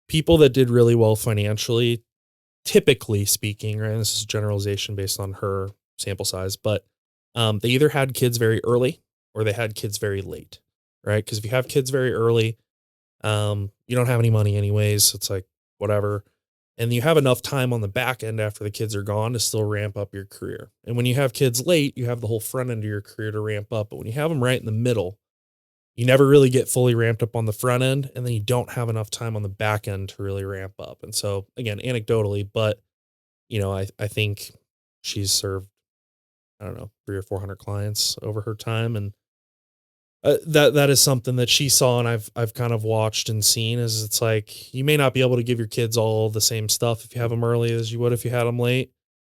people that did really well financially, typically speaking, right? This is generalization based on her sample size, but they either had kids very early or they had kids very late, right? Because if you have kids very early, you don't have any money anyways. So it's like whatever. And you have enough time on the back end after the kids are gone to still ramp up your career. And when you have kids late, you have the whole front end of your career to ramp up. But when you have them right in the middle, you never really get fully ramped up on the front end. And then you don't have enough time on the back end to really ramp up. And so again, anecdotally, but I think she's served, I don't know, 300 or 400 clients over her time. And that is something that she saw and I've kind of watched and seen is it's like, you may not be able to give your kids all the same stuff if you have them early as you would if you had them late.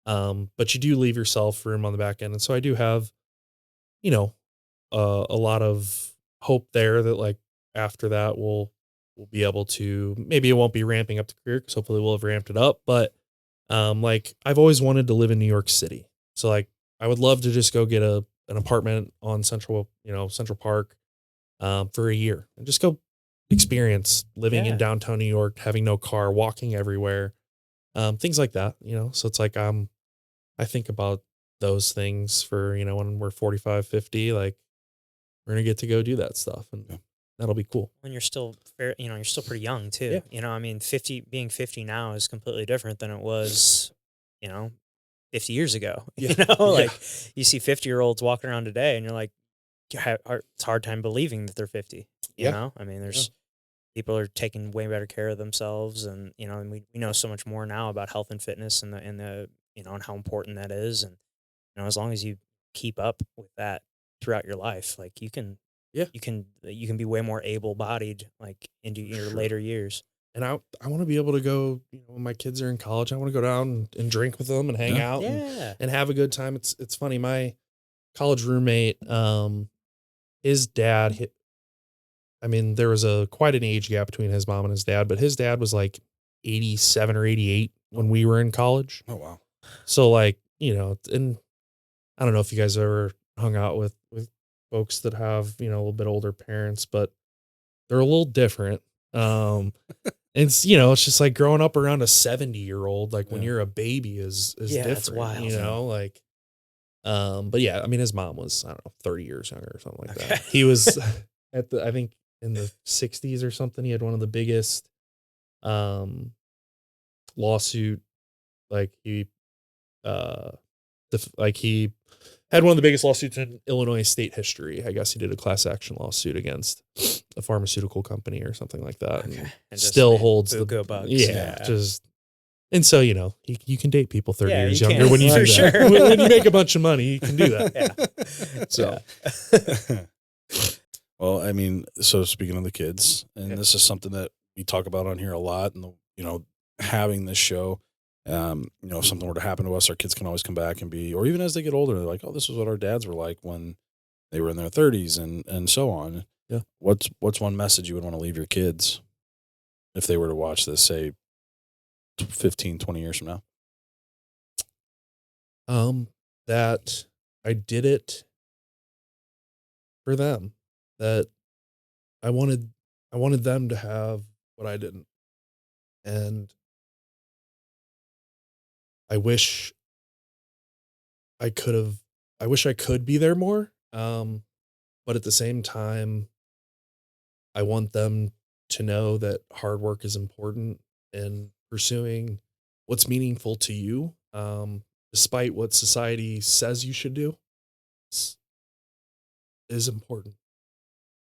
But you do leave yourself room on the back end. And so I do have, a lot of hope there that like after that, we'll be able to, maybe it won't be ramping up the career because hopefully we'll have ramped it up. But like I've always wanted to live in New York City. So like I would love to just go get an apartment on Central Park for a year and just go experience living in Yeah. downtown New York, having no car, walking everywhere, things like that, So it's like, I think about those things for, when we're 45, 50, like we're going to get to go do that stuff. And Yeah. That'll be cool. When you're still fair, you're still pretty young too. Yeah. I mean, being 50 now is completely different than it was, you know, 50 years ago. Yeah. Like you see 50-year-olds walking around today and you're like, it's a hard time believing that they're 50. I mean, there's people are taking way better care of themselves, and and we know so much more now about health and fitness and and how important that is. And as long as you keep up with that throughout your life, like Yeah. you can be way more able-bodied like into your Sure. later years. And I want to be able to go, when my kids are in college, I want to go down and drink with them and hang out and have a good time. It's funny. My college roommate, his dad, I mean, there was quite an age gap between his mom and his dad, but his dad was like 87 or 88 when we were in college. Oh, wow. So like, and I don't know if you guys ever hung out with folks that have, a little bit older parents, but they're a little different. It's, it's just like growing up around a 70-year-old, like when you're a baby is different, it's wild. like, but yeah, I mean, his mom was, I don't know, 30 years younger or something like that. He was I think in the 60s or something. He had one of the biggest, lawsuit. Like he had one of the biggest lawsuits in Illinois state history. I guess he did a class action lawsuit against a pharmaceutical company or something like that. And still holds the bugs. Yeah. And so, you can date people 30 years you younger can, when you for do that. sure. When you make a bunch of money, you can do that. So, Well, I mean, so speaking of the kids, and this is something that we talk about on here a lot, and having this show, if something were to happen to us, our kids can always come back and be, or even as they get older, they're like, oh, this is what our dads were like when they were in their 30s and so on. Yeah. What's one message you would want to leave your kids if they were to watch this, say 15, 20 years from now? That I did it for them, that I wanted them to have what I didn't. And I wish I could be there more. But at the same time, I want them to know that hard work is important and pursuing what's meaningful to you, despite what society says you should do, is important.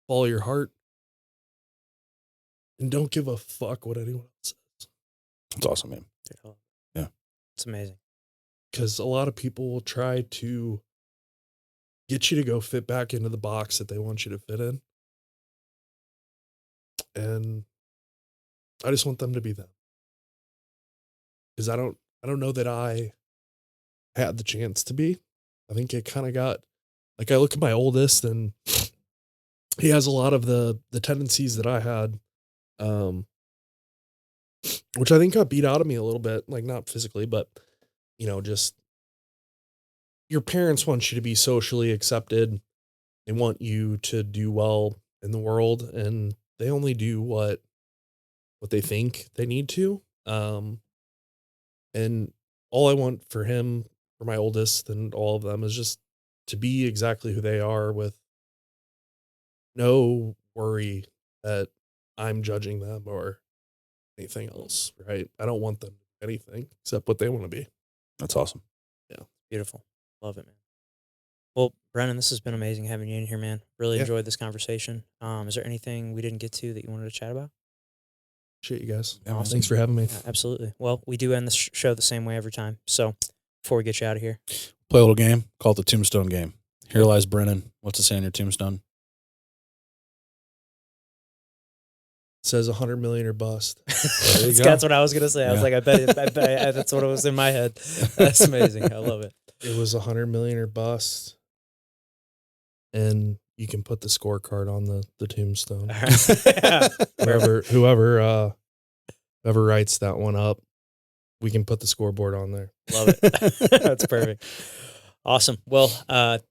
Follow your heart and don't give a fuck what anyone else says. That's awesome, man. Yeah. It's amazing. Because a lot of people will try to get you to go fit back into the box that they want you to fit in. And I just want them to be them. Because I don't know that I had the chance to be. I think it kind of got, like, I look at my oldest and he has a lot of the tendencies that I had, which I think got beat out of me a little bit, like not physically, but just your parents want you to be socially accepted. They want you to do well in the world, and they only do what they think they need to. And all I want for him, for my oldest and all of them, is just to be exactly who they are, with no worry that I'm judging them or anything else, right? I don't want them to do anything except what they want to be. That's awesome. Yeah. Beautiful. Love it, man. Well, Brennan, this has been amazing having you in here, man. Really enjoyed this conversation. Is there anything we didn't get to that you wanted to chat about? Appreciate you guys. Yeah, Thanks for having me. Yeah, absolutely. Well, we do end the show the same way every time. So before we get you out of here, Play a little game. Call it the tombstone game. Here lies Brennan. What's it say on your tombstone? It says 100 million or bust. That's what I was gonna say. I was like, I bet that's what it was in my head. That's amazing. I love it. It was 100 million or bust, and you can put the scorecard on the tombstone. Whoever writes that one up, we can put the scoreboard on there. Love it. That's perfect. Awesome. Well,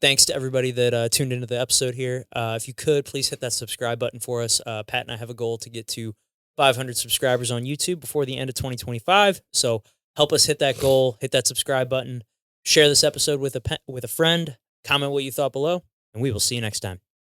thanks to everybody that tuned into the episode here. If you could, please hit that subscribe button for us. Pat and I have a goal to get to 500 subscribers on YouTube before the end of 2025. So help us hit that goal. Hit that subscribe button. Share this episode with a friend. Comment what you thought below, and we will see you next time.